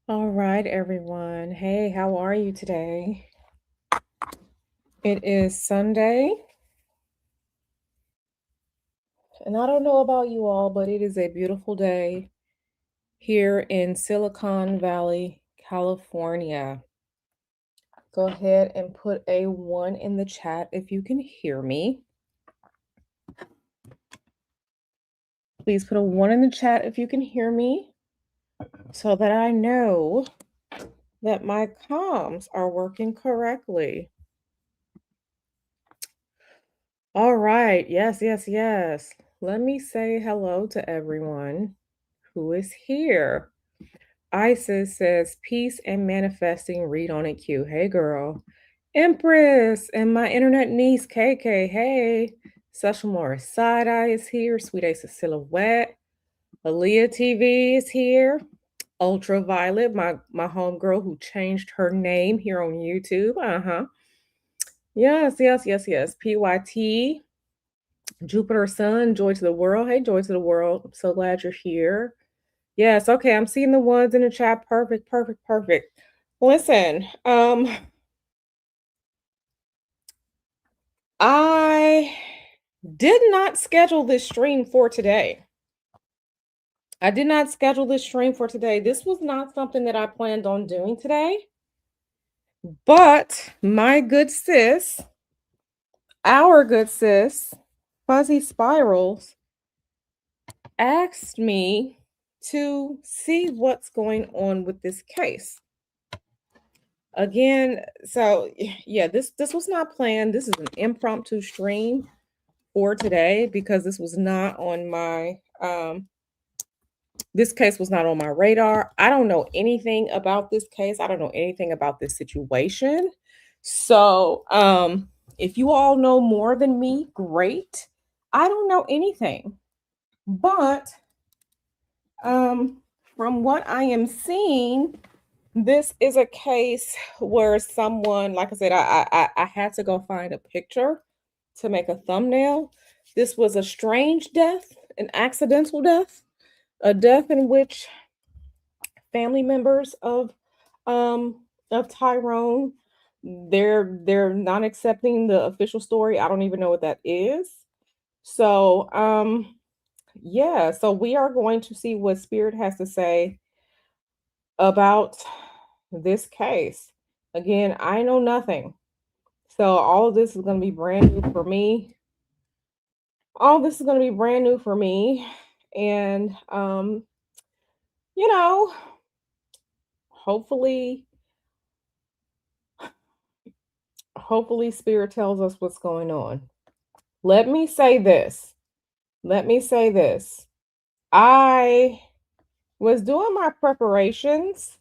All right, everyone. Hey, how are you today? It is Sunday, and I don't know about you all, but it is a beautiful day here in Silicon Valley, California. Go ahead and put a one in the chat if you can hear me. Please put a one in the chat if you can hear me so that I know that my comms are working correctly. All right. Yes, yes, yes. Let me say hello to everyone who is here. Isis says, peace and manifesting, read on it, Q. Hey, girl. Empress and my internet niece, KK. Hey. Session Morris Side Eye is here. Sweet Ace of Silhouette. Aaliyah TV is here. Ultraviolet, my homegirl who changed her name here on YouTube. Uh-huh. Yes, yes, yes, yes. PYT. Jupiter Sun, Joy to the World. Hey, Joy to the World. I'm so glad you're here. Yes, okay. I'm seeing the ones in the chat. Perfect, perfect, perfect. Listen, I did not schedule this stream for today. I did not schedule this stream for today. This was not something that I planned on doing today. But my good sis, our good sis, Fuzzy Spirals, asked me to see what's going on with this case. Again, so yeah, this was not planned. This is an impromptu stream for today because this was not on my this case was not on my radar. I don't know anything about this case. I don't know anything about this situation. So, if you all know more than me, great. I don't know anything. But from what I am seeing, this is a case where someone, like I said, I had to go find a picture to make a thumbnail. This was a strange death, an accidental death, a death in which family members of Tyrone, they're not accepting the official story. I don't even know what that is. So yeah, so we are going to see what Spirit has to say about this case. Again, I know nothing. So all of this is going to be brand new for me. All this is going to be brand new for me. And you know, hopefully Spirit tells us what's going on. Let me say this. Let me say this. I was doing my preparations.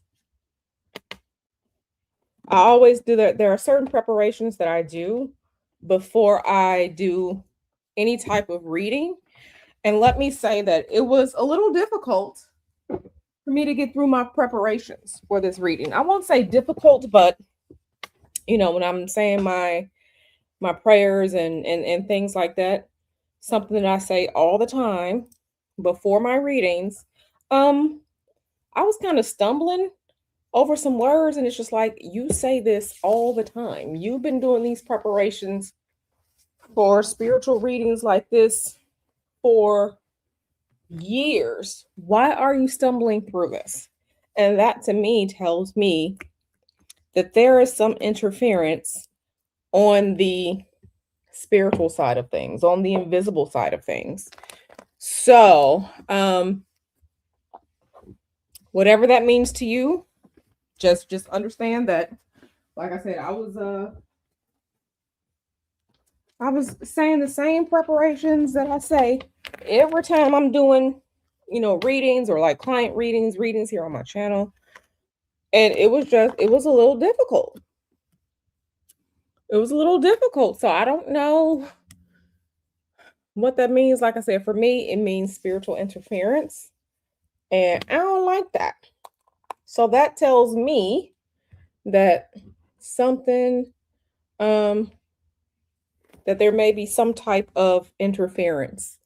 I always do that. There are certain preparations that I do before I do any type of reading. And let me say that it was a little difficult for me to get through my preparations for this reading. I won't say difficult, but when I'm saying my prayers and things like that, something that I say all the time before my readings, um, I was kind of stumbling over some words, and it's just like you say this all the time. You've been doing these preparations for spiritual readings like this for years. Why are you stumbling through this? And that to me tells me that there is some interference on the spiritual side of things, on the invisible side of things. So, whatever that means to you, just understand that, like I said, I was saying the same preparations that I say every time I'm doing, readings or like client readings here on my channel. And it was a little difficult. It was a little difficult. So I don't know what that means. Like I said, for me, it means spiritual interference. And I don't like that. So that tells me that something, that there may be some type of interference.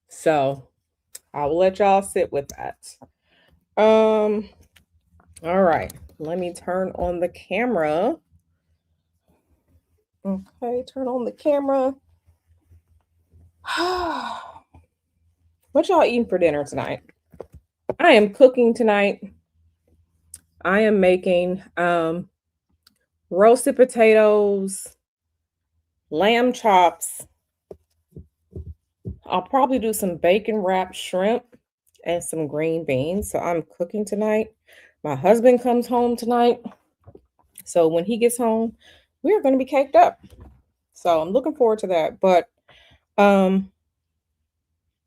So I will let y'all sit with that. All right, let me turn on the camera. Okay, turn on the camera. What y'all eating for dinner tonight? I am cooking tonight. I am making roasted potatoes, lamb chops. I'll probably do some bacon wrapped shrimp and some green beans. So I'm cooking tonight. My husband comes home tonight. So when he gets home, we're going to be caked up. So I'm looking forward to that. But um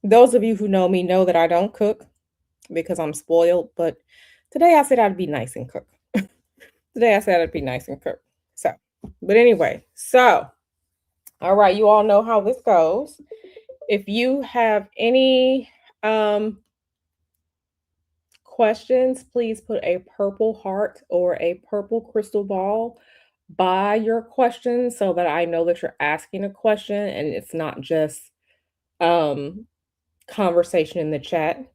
those of you who know me know that I don't cook because I'm spoiled, but today I said I'd be nice and cook. Today I said I'd be nice and cook. So, but anyway, so all right, you all know how this goes. If you have any questions, please put a purple heart or a purple crystal ball by your question so that I know that you're asking a question and it's not just um conversation in the chat.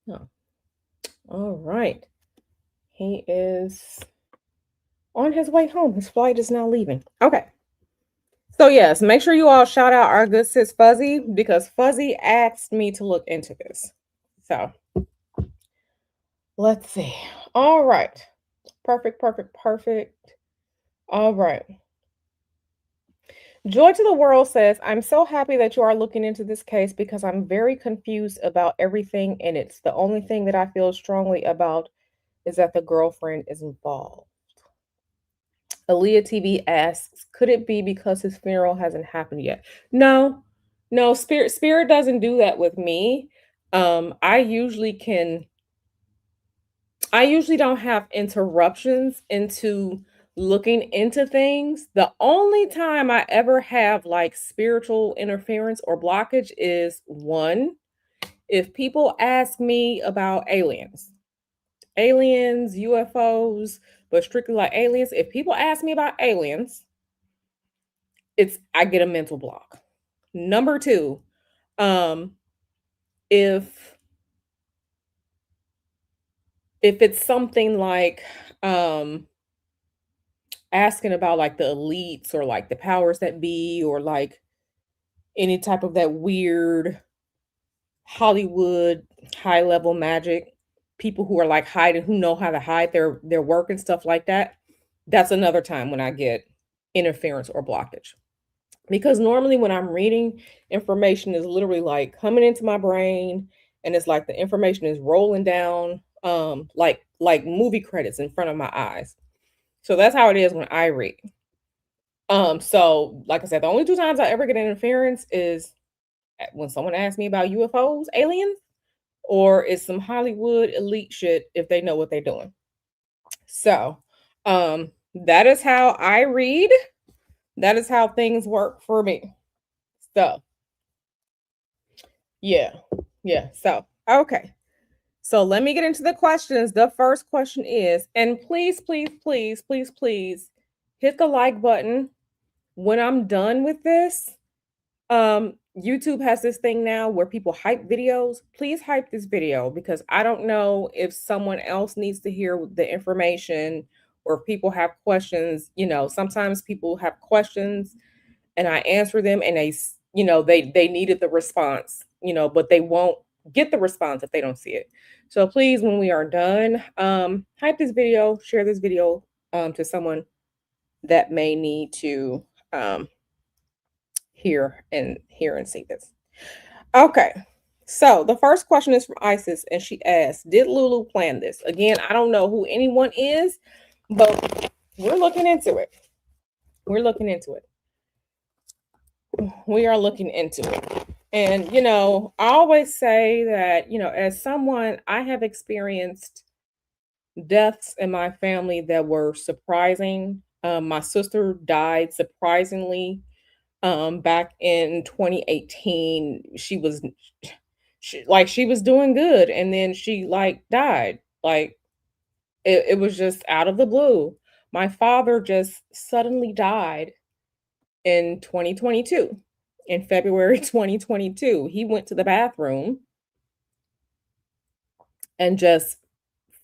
Oh, all right. He is on his way home. His flight is now leaving. Okay. So yes, make sure you all shout out our good sis Fuzzy because Fuzzy asked me to look into this. So let's see. All right. Perfect, perfect, perfect. All right. Joy to the World says, I'm so happy that you are looking into this case because I'm very confused about everything in it. The only thing that I feel strongly about is that the girlfriend is involved. Aaliyah TV asks, could it be because his funeral hasn't happened yet? No, no, Spirit doesn't do that with me. I usually can I usually don't have interruptions into looking into things. The only time I ever have like spiritual interference or blockage is one, if people ask me about aliens, UFOs, but strictly like aliens, if people ask me about aliens, it's I get a mental block. Number two, um, if if it's something like asking about like the elites or like the powers that be or like any type of that weird Hollywood high level magic, people who are like hiding, who know how to hide their work and stuff like that. That's another time when I get interference or blockage. Because normally when I'm reading, information is literally like coming into my brain and it's like the information is rolling down like movie credits in front of my eyes. So that's how it is when I read. So like I said, the only two times I ever get interference is when someone asks me about UFOs, aliens, or it's some Hollywood elite shit if they know what they're doing. So, that is how I read. That is how things work for me. So, yeah. Yeah. So, okay. So, let me get into the questions. The first question is, and please, please, please, please, please hit the like button when I'm done with this. YouTube has this thing now where people hype videos. Please hype this video because I don't know if someone else needs to hear the information or if people have questions. You know, sometimes people have questions and I answer them and they needed the response, but they won't get the response if they don't see it. So please, when we are done, hype this video, share this video to someone that may need to um hear and see this. Okay. So the first question is from Isis, and she asks, did Lulu plan this? Again, I don't know who anyone is, but we're looking into it. We're looking into it. We are looking into it. And, I always say that, as someone, I have experienced deaths in my family that were surprising. My sister died surprisingly back in 2018. She was doing good and then she like died. Like it was just out of the blue. My father just suddenly died in 2022. in February 2022. He went to the bathroom and just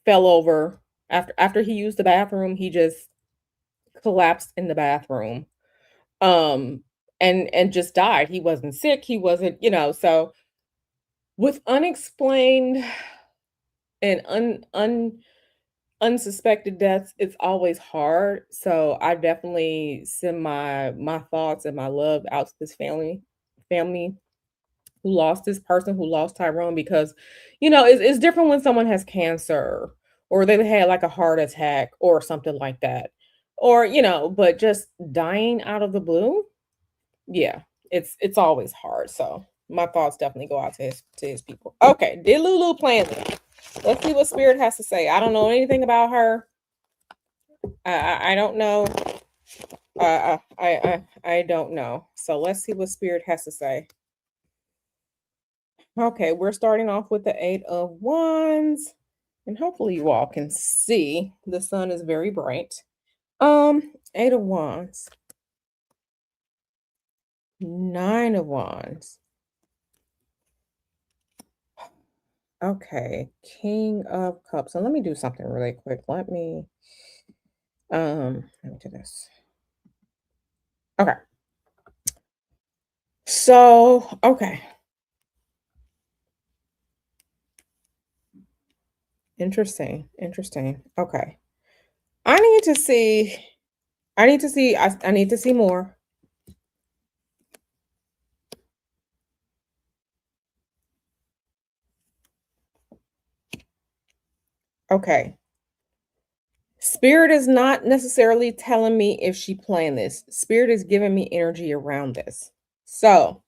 fell over after he used the bathroom. He just collapsed in the bathroom. Um and just died. He wasn't sick, he wasn't, so with unexplained and unsuspected deaths, it's always hard. So I definitely send my thoughts and my love out to this family who lost this person, who lost Tyrone, because it's different when someone has cancer or they had like a heart attack or something like that. Or, but just dying out of the blue, yeah, it's always hard. So my thoughts definitely go out to his people. Okay, did Lulu plan this? Let's see what Spirit has to say. I don't know anything about her. I don't know. I don't know. So let's see what Spirit has to say. Okay, we're starting off with the Eight of Wands, and hopefully you all can see the sun is very bright. Eight of Wands, Nine of Wands. Okay, King of Cups. So let me do something really quick. Let me do this. Okay. So, okay. Interesting. Interesting. Okay. I need to see I need to see more. Okay. Spirit is not necessarily telling me if she planned this. Spirit is giving me energy around this. So,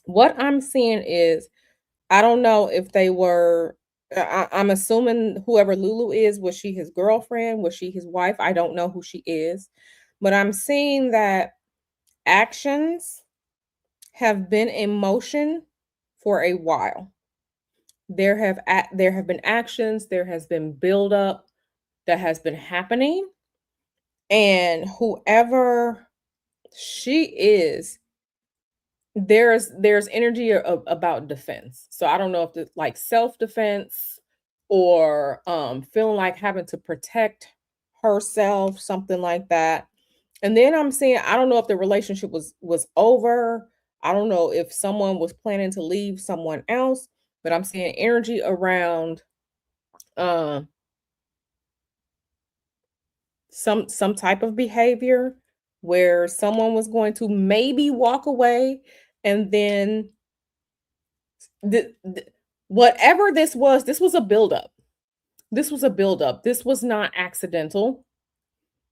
what I'm seeing is I don't know if they were I'm assuming whoever Lulu is, was she his girlfriend? Was she his wife? I don't know who she is. But I'm seeing that actions have been in motion for a while. There have been actions, there has been buildup that has been happening, and whoever she is, there's energy about defense. So I don't know if it's like self-defense or feeling like having to protect herself, something like that. And then I'm seeing, I don't know if the relationship was over. I don't know if someone was planning to leave someone else, but I'm seeing energy around uh, some type of behavior where someone was going to maybe walk away, and then the whatever this was a buildup. This was a buildup. This was not accidental.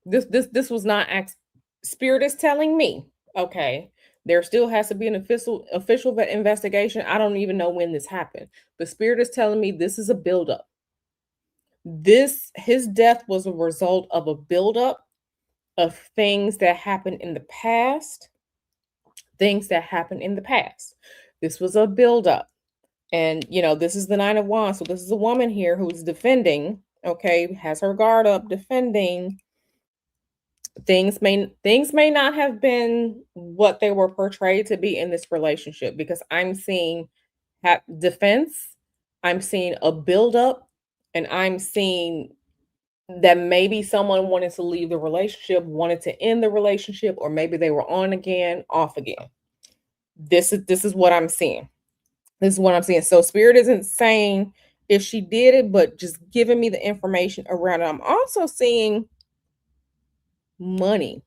This was not Spirit is telling me, okay, there still has to be an official investigation. I don't even know when this happened, but Spirit is telling me this is a buildup. His death was a result of a buildup of things that happened in the past. Things that happened in the past. This was a buildup. And this is the Nine of Wands. So this is a woman here who's defending, okay, has her guard up, defending. Things may not have been what they were portrayed to be in this relationship, because I'm seeing defense, I'm seeing a buildup, and I'm seeing that maybe someone wanted to leave the relationship, wanted to end the relationship, or maybe they were on again, off again. This is what I'm seeing. This is what I'm seeing. So Spirit isn't saying if she did it, but just giving me the information around it. I'm also seeing money.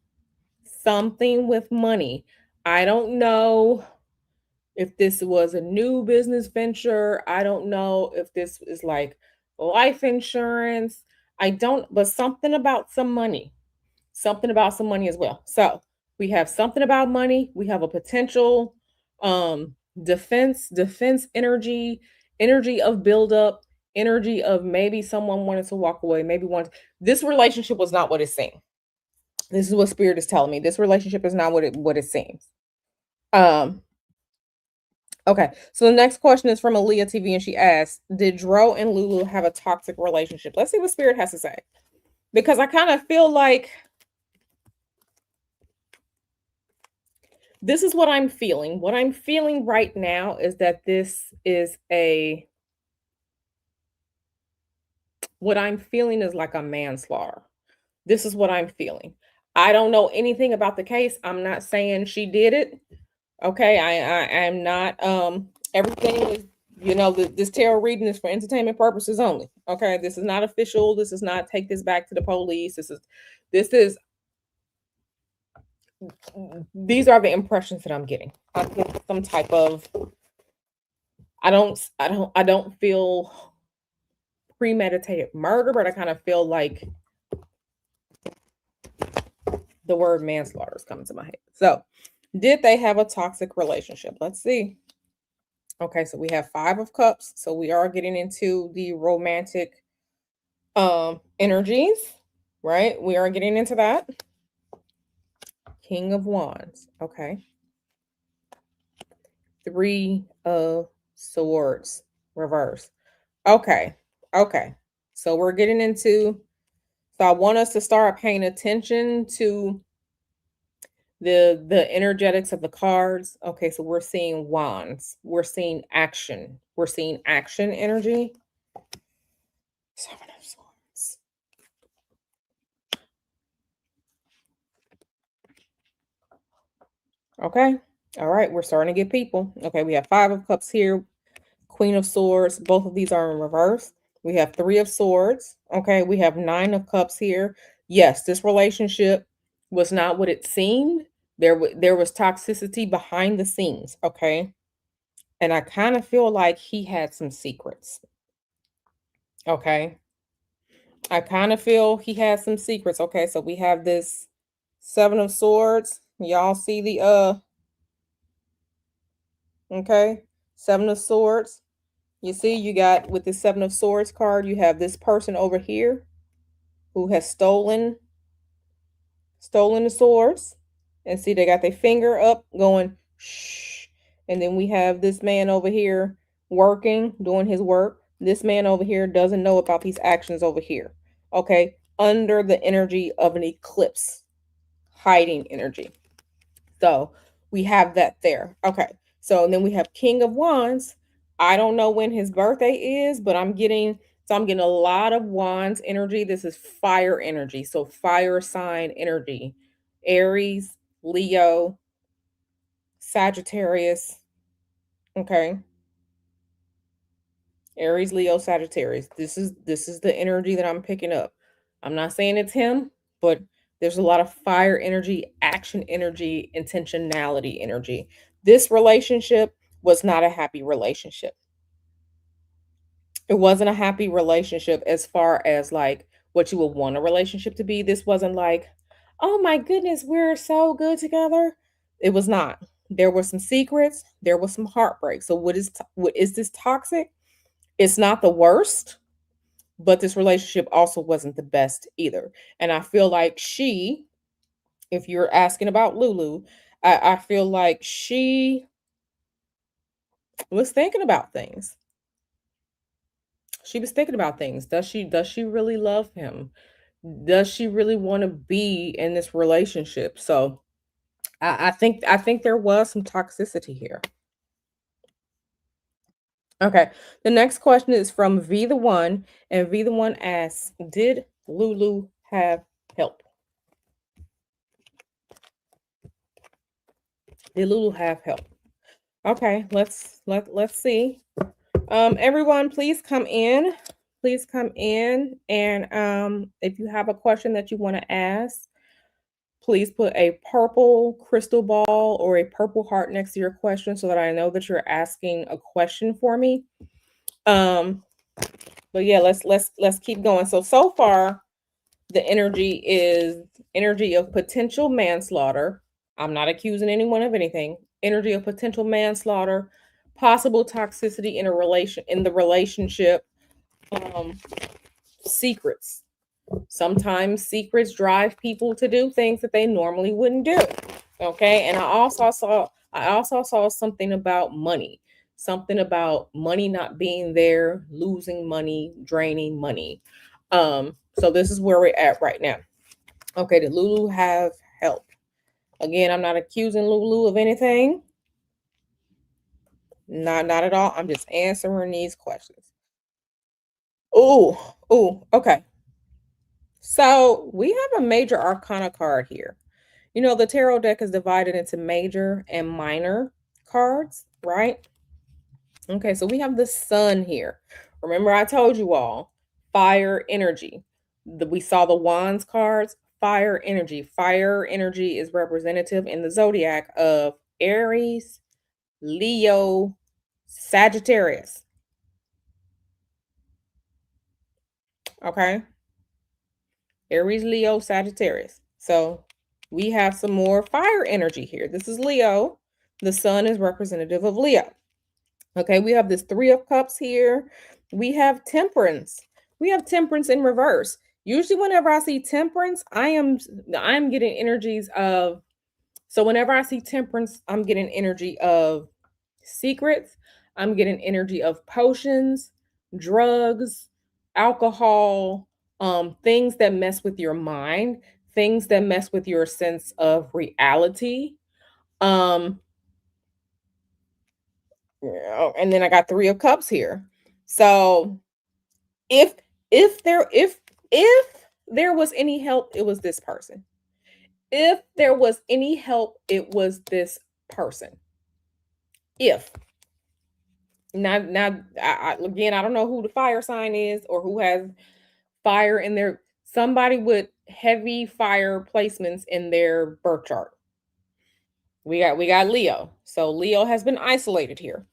Something with money. I don't know if this was a new business venture. I don't know if this is like life insurance. I don't, but something about some money. Something about some money as well. So we have something about money. We have a potential defense energy of buildup, energy of maybe someone wanted to walk away, maybe this relationship was not what it seemed. This is what Spirit is telling me. This relationship is not what it seems. Um, okay. So the next question is from Aaliyah TV, and she asks, "Did Dro and Lulu have a toxic relationship?" Let's see what Spirit has to say, because I kind of feel like This is what I'm feeling. What I'm feeling right now is that this is what I'm feeling is like a manslaughter. This is what I'm feeling. I don't know anything about the case. I'm not saying she did it. Okay, I'm not everything is, this tarot reading is for entertainment purposes only. Okay, this is not official. This is not take this back to the police. This is these are the impressions that I'm getting. I get some type of I don't feel premeditated murder, but I kind of feel like the word manslaughter is coming to my head. So, did they have a toxic relationship? Let's see. Okay, so we have 5 of cups. So we are getting into the romantic energies, right? We are getting into that. King of Wands. Okay. 3 of Swords reverse. Okay. Okay. So we're getting into, so I want us to start paying attention to the energetics of the cards. Okay, so we're seeing wands. We're seeing action. We're seeing action energy. 7 of Swords. Okay. All right, we're starting to get people. Okay, we have 5 of Cups here, Queen of Swords. Both of these are in reverse. We have 3 of Swords. Okay, we have 9 of Cups here. Yes, this relationship was not what it seemed. There was toxicity behind the scenes. Okay, and I kind of feel like he had some secrets. Okay, I kind of feel he had some secrets. Okay, so we have this 7 of Swords. Y'all see the okay, 7 of Swords. You see, you got with the 7 of Swords card, you have this person over here who has stolen the swords. And see, they got their finger up going shh. And then we have this man over here working, doing his work. This man over here doesn't know about these actions over here. Okay, under the energy of an eclipse, hiding energy. So we have that there. Okay. So then we have King of Wands. I don't know when his birthday is, but I'm getting a lot of Wands energy. This is fire energy. So fire sign energy. Aries, Leo, Sagittarius. Okay. Aries, Leo, Sagittarius. This is the energy that I'm picking up. I'm not saying it's him, but there's a lot of fire energy, action energy, intentionality energy. This relationship was not a happy relationship. It wasn't a happy relationship as far as like what you would want a relationship to be. This wasn't like, oh my goodness, we're so good together. It was not. There were some secrets, there was some heartbreak. So what is this toxic? It's not the worst, but this relationship also wasn't the best either. And I feel like if you're asking about Lulu, I feel like she was thinking about things. She was thinking about things. Does she really love him? Does she really want to be in this relationship? So I think there was some toxicity here. Okay. The next question is from V the One, and V the One asks, did Lulu have help? Did Lulu have help? Okay, let's see. Everyone, please come in. Please come in, and if you have a question that you want to ask, please put a purple crystal ball or a purple heart next to your question so that I know that you're asking a question for me. But yeah, let's keep going. So far, the energy is energy of potential manslaughter. I'm not accusing anyone of anything. Energy of potential manslaughter, possible toxicity in the relationship, um, secrets. Sometimes secrets drive people to do things that they normally wouldn't do. Okay. And I also saw something about money. Something about money not being there, losing money, draining money. So this is where we're at right now. Okay, did Lulu have help? Again, I'm not accusing Lulu of anything. Not at all. I'm just answering these questions. Okay. So we have a major arcana card here. You know, the tarot deck is divided into major and minor cards, right? Okay, so we have the sun here. Remember, I told you all fire energy. We saw the wands cards, fire energy. Fire energy is representative in the zodiac of Aries, Leo, Sagittarius. Okay, Aries, Leo, Sagittarius. So we have some more fire energy here. This is Leo. The sun is representative of Leo. Okay, we have this Three of Cups here. We have Temperance. We have Temperance in reverse. Usually whenever I see Temperance, I'm getting energies of, so whenever I see Temperance, I'm getting energy of secrets. I'm getting energy of potions, drugs, alcohol, things that mess with your mind, things that mess with your sense of reality. Um, and then I got Three of Cups here. So if if there was any help, it was this person. If there was any help, it was this person. If now again, I don't know who the fire sign is or who has fire in their, somebody with heavy fire placements in their birth chart. We got Leo. So Leo has been isolated here.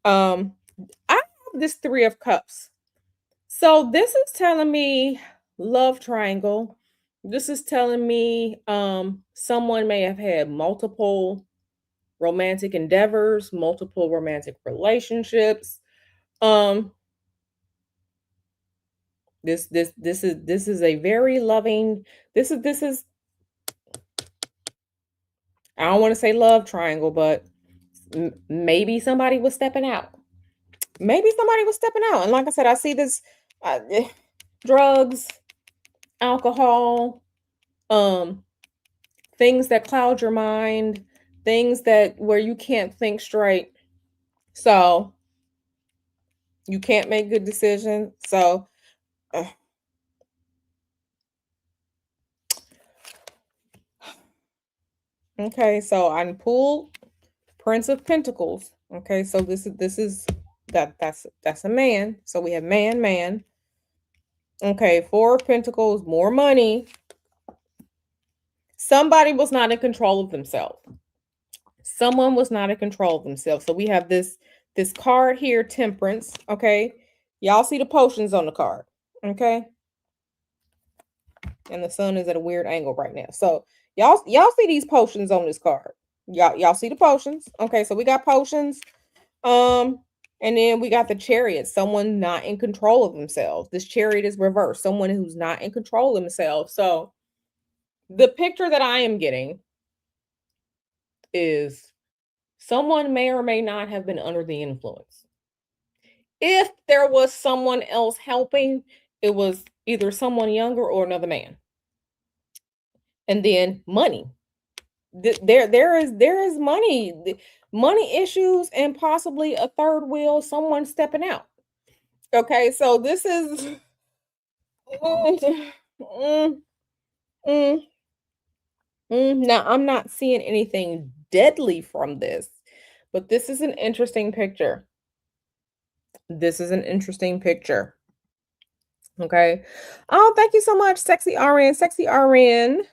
Um I have this Three of Cups. So this is telling me love triangle. This is telling me someone may have had multiple romantic endeavors, multiple romantic relationships. Um this is a very loving, this is I don't want to say love triangle, but maybe somebody was stepping out. Maybe somebody was stepping out. And like I said, I see this drugs, alcohol, um things that cloud your mind, things that where you can't think straight. So you can't make good decisions. So uh, okay, so I pulled Prince of Pentacles. Okay, so this is that's a man. So we have man. Okay, Four of Pentacles, more money. Somebody was not in control of themselves. Someone was not in control of themselves. So we have this card here, Temperance. Okay, y'all see the potions on the card. Okay, and the sun is at a weird angle right now. So y'all see these potions on this card. Y'all see the potions. Okay, so we got potions. Um, and then we got the Chariot, someone not in control of themselves. This Chariot is reversed, someone who's not in control of themselves. So the picture that I am getting is someone may or may not have been under the influence. If there was someone else helping, it was either someone younger or another man. And then money. There is money issues and possibly a third wheel, someone stepping out. Okay, so this is mm, mm, mm, now I'm not seeing anything deadly from this, but this is an interesting picture. This is an interesting picture. Okay. Oh, thank you so much, Sexy RN,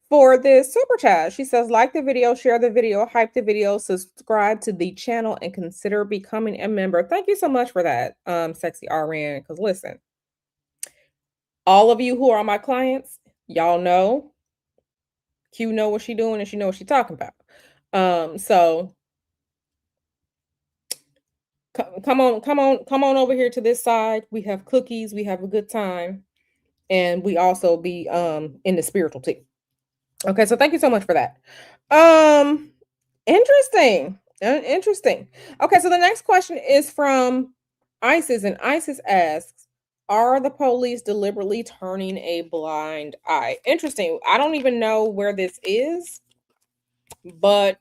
for this super chat. She says, like the video, share the video, hype the video, subscribe to the channel, and consider becoming a member. Thank you so much for that, Sexy RN. Because listen, all of you who are my clients, y'all know Q know what she doing and she know what she talking about. So come on over here to this side. We have cookies, we have a good time, and we also be in the spiritual tea. Okay, so thank you so much for that. Interesting. Interesting. Okay, so the next question is from Isis, and Isis asks, are the police deliberately turning a blind eye? Interesting. I don't even know where this is. But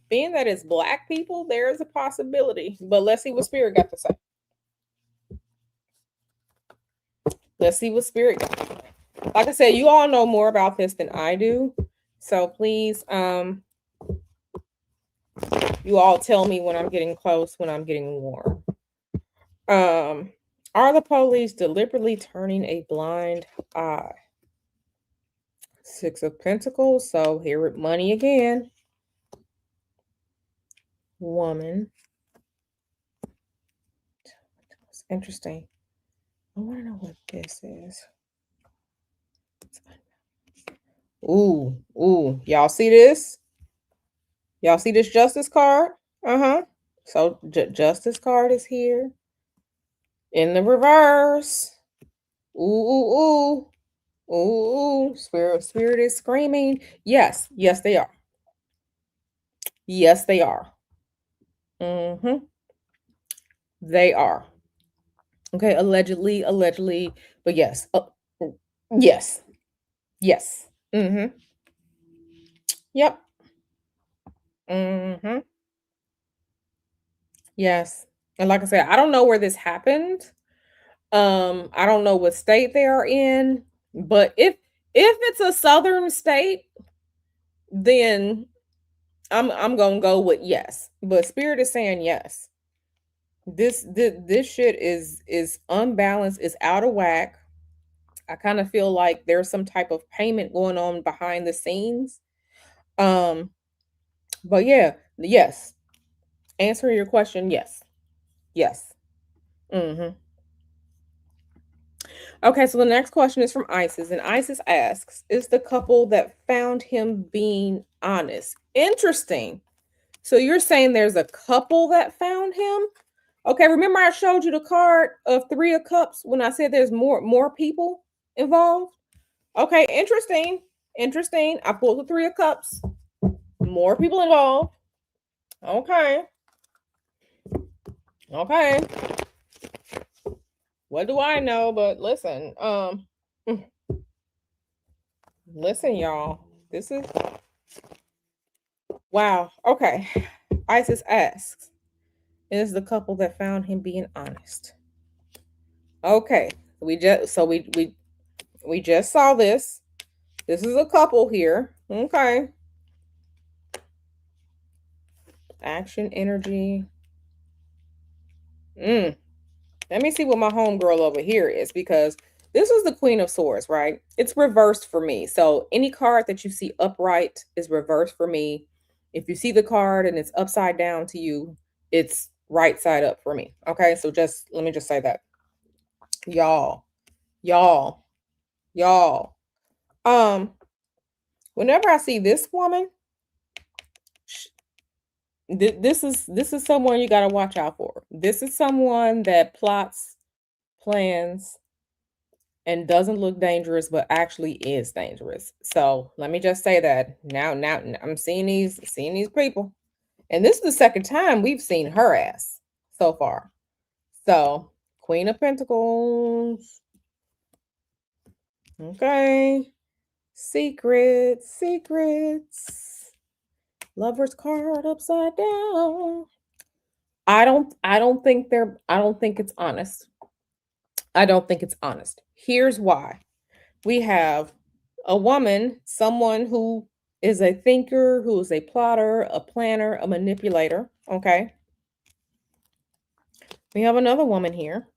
being that it's Black people, there is a possibility. But let's see what Spirit got to say. Let's see what Spirit got to say. Like I said, you all know more about this than I do. So please, you all tell me when I'm getting close, when I'm getting warm. Are the police deliberately turning a blind eye? Six of Pentacles. So here with money again. Woman. It's interesting. I want to know what this is. Ooh, ooh. Y'all see this? Y'all see this Justice card? Uh-huh. So Justice card is here. In the reverse. Ooh, ooh, ooh. Ooh, spirit is screaming. Yes, yes, they are. Yes, they are. Mm-hmm. They are. Okay, allegedly, but yes. Yes. Yes. Mm-hmm. Yep. Mm-hmm. Yes. And like I said, I don't know where this happened. I don't know what state they are in, but if it's a southern state, then I'm gonna go with yes. But Spirit is saying yes. This shit is unbalanced, is out of whack. I kind of feel like there's some type of payment going on behind the scenes. Um, but yeah, yes. Answering your question, yes. Yes. Mm-hmm. Okay, so the next question is from Isis, and Isis asks, is the couple that found him being honest? Interesting. So you're saying there's a couple that found him? Okay, remember I showed you the card of Three of Cups when I said there's more people involved? Okay, interesting. Interesting. I pulled the Three of Cups. More people involved. Okay. Okay. What do I know? But listen, listen, y'all. This is wow. Okay. Isis asks, is the couple that found him being honest? Okay. We just saw this. This is a couple here. Okay. Action energy. Let me see what my homegirl over here is, because this is the Queen of Swords, right? It's reversed for me. So any card that you see upright is reversed for me. If you see the card and it's upside down to you, it's right side up for me. Okay, so just let me just say that. Y'all, y'all, y'all. Whenever I see this woman, this is someone you got to watch out for. This is someone that plots, plans, and doesn't look dangerous, but actually is dangerous. So let me just say that now I'm seeing these people, and this is the second time we've seen her ass so far. So Queen of Pentacles. Okay. Secrets. Lover's card upside down. I don't think it's honest. I don't think it's honest. Here's why. We have a woman, someone who is a thinker, who is a plotter, a planner, a manipulator. Okay. We have another woman here.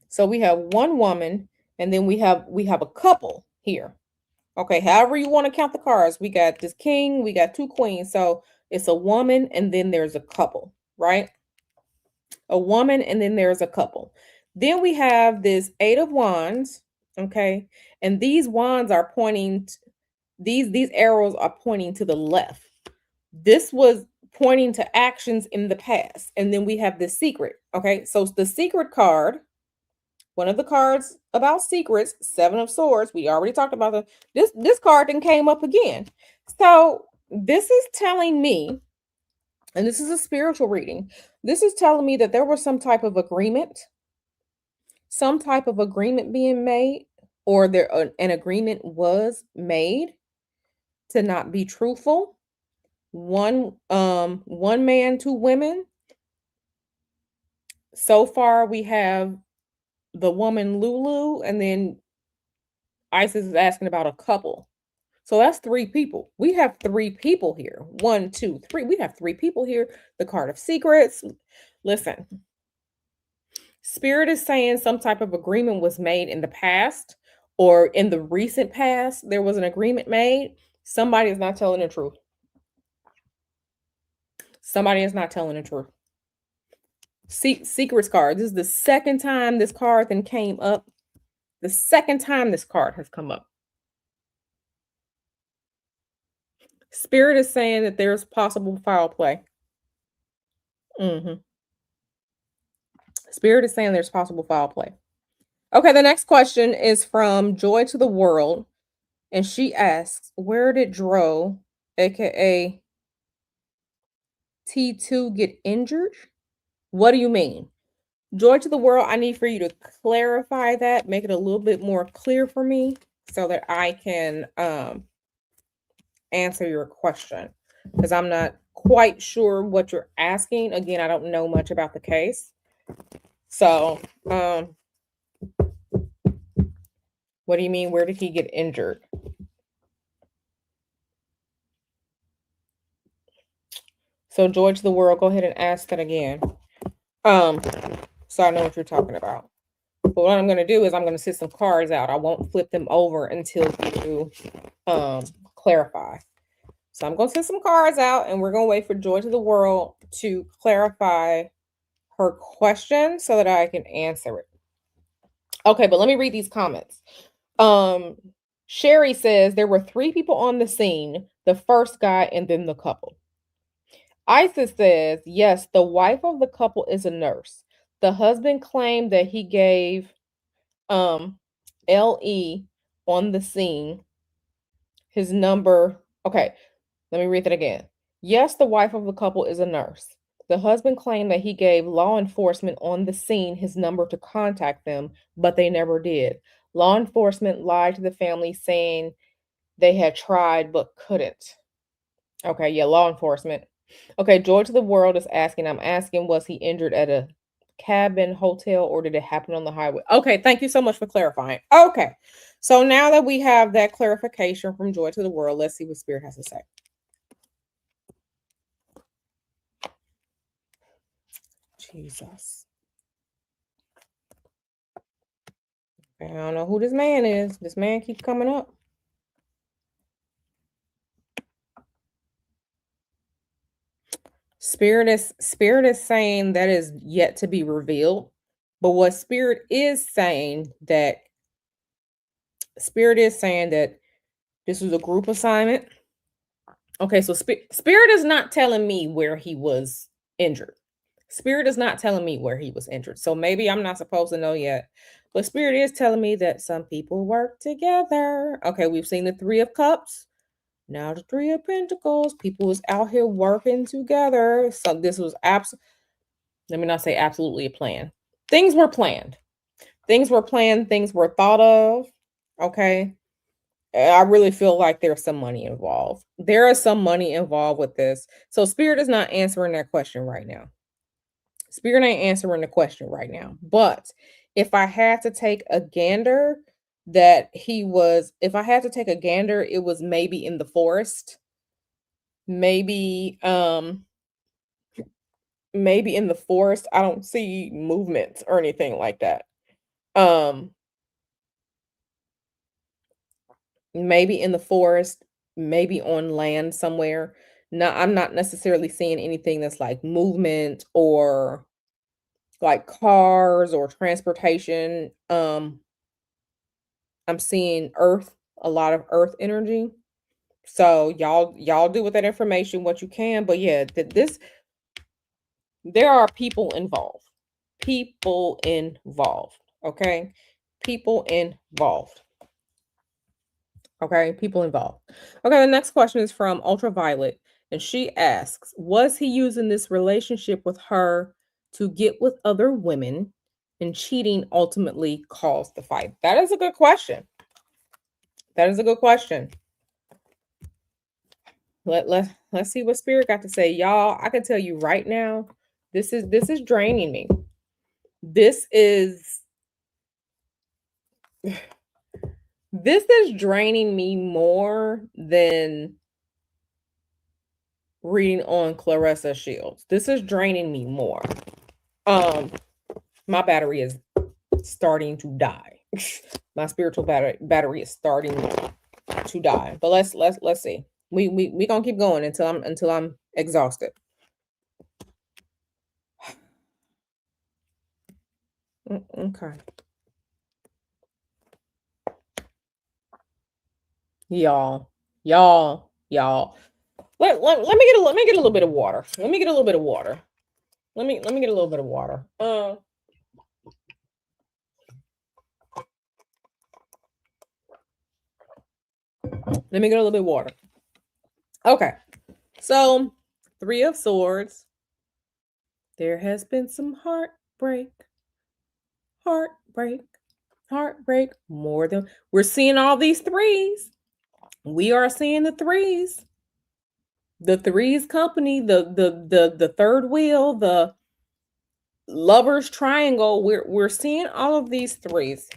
So we have one woman, and then we have a couple here. Okay, however you want to count the cards. We got this king, we got two queens. So it's a woman, and then there's a couple, right? A woman, and then there's a couple. Then we have this Eight of Wands. Okay. And these wands are pointing these arrows are pointing to the left. This was pointing to actions in the past. And then we have the secret. Okay, so the secret card, one of the cards about secrets, Seven of Swords. We already talked about this card then came up again. So this is telling me, and this is a spiritual reading, this is telling me that there was some type of agreement being made, or an agreement was made to not be truthful. One man, two women. So far we have the woman Lulu, and then Isis is asking about a couple. So that's three people. We have three people here. One, two, three. We have three people here. The card of secrets. Listen, Spirit is saying some type of agreement was made in the past or in the recent past. There was an agreement made. Somebody is not telling the truth. Somebody is not telling the truth. Secrets card. This is the second time this card then came up. The second time this card has come up. Spirit is saying that there's possible foul play. Spirit is saying there's possible foul play. Okay, the next question is from Joy to the World. And she asks, where did Dro, aka T2, get injured? What do you mean? Joy to the World, I need for you to clarify that, make it a little bit more clear for me so that I can answer your question, because I'm not quite sure what you're asking. Again, I don't know much about the case. So, what do you mean? Where did he get injured? So, Joy to the World, go ahead and ask that again. So I know what you're talking about. But what I'm going to do is I'm going to sit some cards out. I won't flip them over until you clarify. So I'm going to sit some cards out, and we're going to wait for Joy to the World to clarify her question so that I can answer it. Okay, but let me read these comments. Sherry says there were three people on the scene, the first guy and then the couple. Isis says, yes, the wife of the couple is a nurse. The husband claimed that he gave LE on the scene his number. Okay, let me read that again. Yes, the wife of the couple is a nurse. The husband claimed that he gave law enforcement on the scene his number to contact them, but they never did. Law enforcement lied to the family saying they had tried but couldn't. Okay, yeah, law enforcement. Okay, Joy to the World is asking, I'm asking, was he injured at a cabin, hotel, or did it happen on the highway? Okay, thank you so much for clarifying. Okay, so now that we have that clarification from Joy to the World, let's see what Spirit has to say. Jesus. I don't know who this man is. This man keeps coming up. Spirit is saying that is yet to be revealed. But what Spirit is saying that this was a group assignment. Okay, so Spirit is not telling me where he was injured. Spirit is not telling me where he was injured. So maybe I'm not supposed to know yet. But Spirit is telling me that some people work together. Okay, we've seen the Three of Cups. Now the Three of Pentacles. People was out here working together. So this was let me not say absolutely a plan. Things were planned. Things were planned. Things were thought of. Okay. I really feel like there's some money involved. There is some money involved with this. So Spirit is not answering that question right now. Spirit ain't answering the question right now. But if I had to take a gander, if I had to take a gander, it was maybe in the forest. Maybe in the forest. I don't see movements or anything like that. Maybe in the forest, maybe on land somewhere. No, I'm not necessarily seeing anything that's like movement or like cars or transportation. I'm seeing earth, a lot of earth energy. So y'all do with that information what you can, but yeah, there are people involved. People involved, okay? People involved. Okay, people involved. Okay, the next question is from Ultraviolet, and she asks, was he using this relationship with her to get with other women, and cheating ultimately caused the fight? That is a good question. That is a good question. Let's see what spirit got to say. Y'all, I can tell you right now, this is draining me. This is this is draining me more than reading on Clarissa Shields. This is draining me more. My battery is starting to die. My spiritual battery is starting to die. But let's see. We gonna keep going until I'm exhausted. Okay. Y'all. Let me get a little bit of water. Let me get a little bit of water. Let me get a little bit of water. Let me get a little bit of water. Okay. So, 3 of Swords. There has been some heartbreak. More than we're seeing all these threes. We are seeing the threes. The threes company, the third wheel, the lovers triangle. We're seeing all of these threes.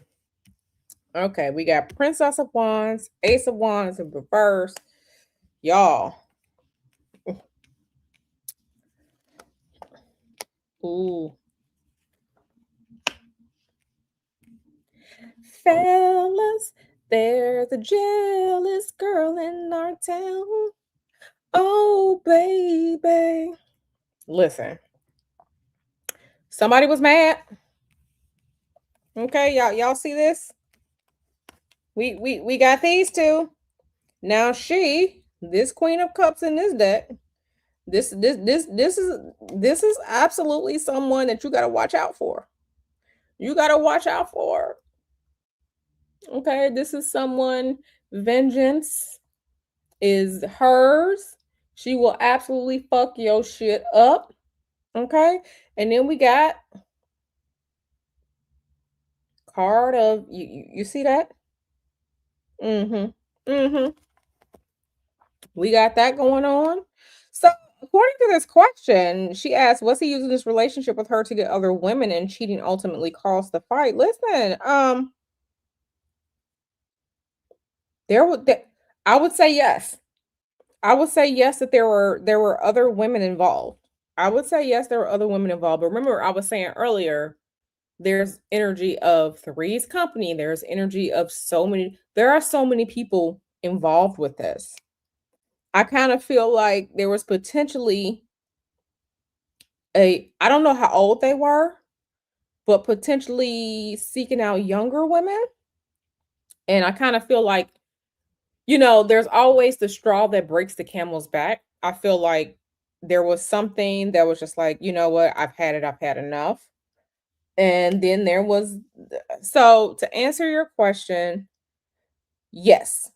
Okay, we got Princess of Wands, Ace of Wands in reverse. Y'all. Ooh. Fellas, there's a jealous girl in our town. Oh, baby. Listen. Somebody was mad. Okay, y'all see this? We got these two. Now this Queen of Cups in this deck, this is absolutely someone that you got to watch out for. You got to watch out for. Okay, this is someone, vengeance is hers. She will absolutely fuck your shit up. Okay, and then we got card of you see that? We got that going on. So, according to this question, she asked, "Was he using this relationship with her to get other women, and cheating ultimately caused the fight?" Listen, I would say yes. I would say yes that there were other women involved. I would say yes, there were other women involved. But remember, I was saying earlier, there's energy of Three's company. There's energy of there are so many people involved with this. I kind of feel like there was potentially I don't know how old they were, but potentially seeking out younger women. And I kind of feel like, there's always the straw that breaks the camel's back. I feel like there was something that was just like, you know what, I've had enough. And then there was, so to answer your question, yes.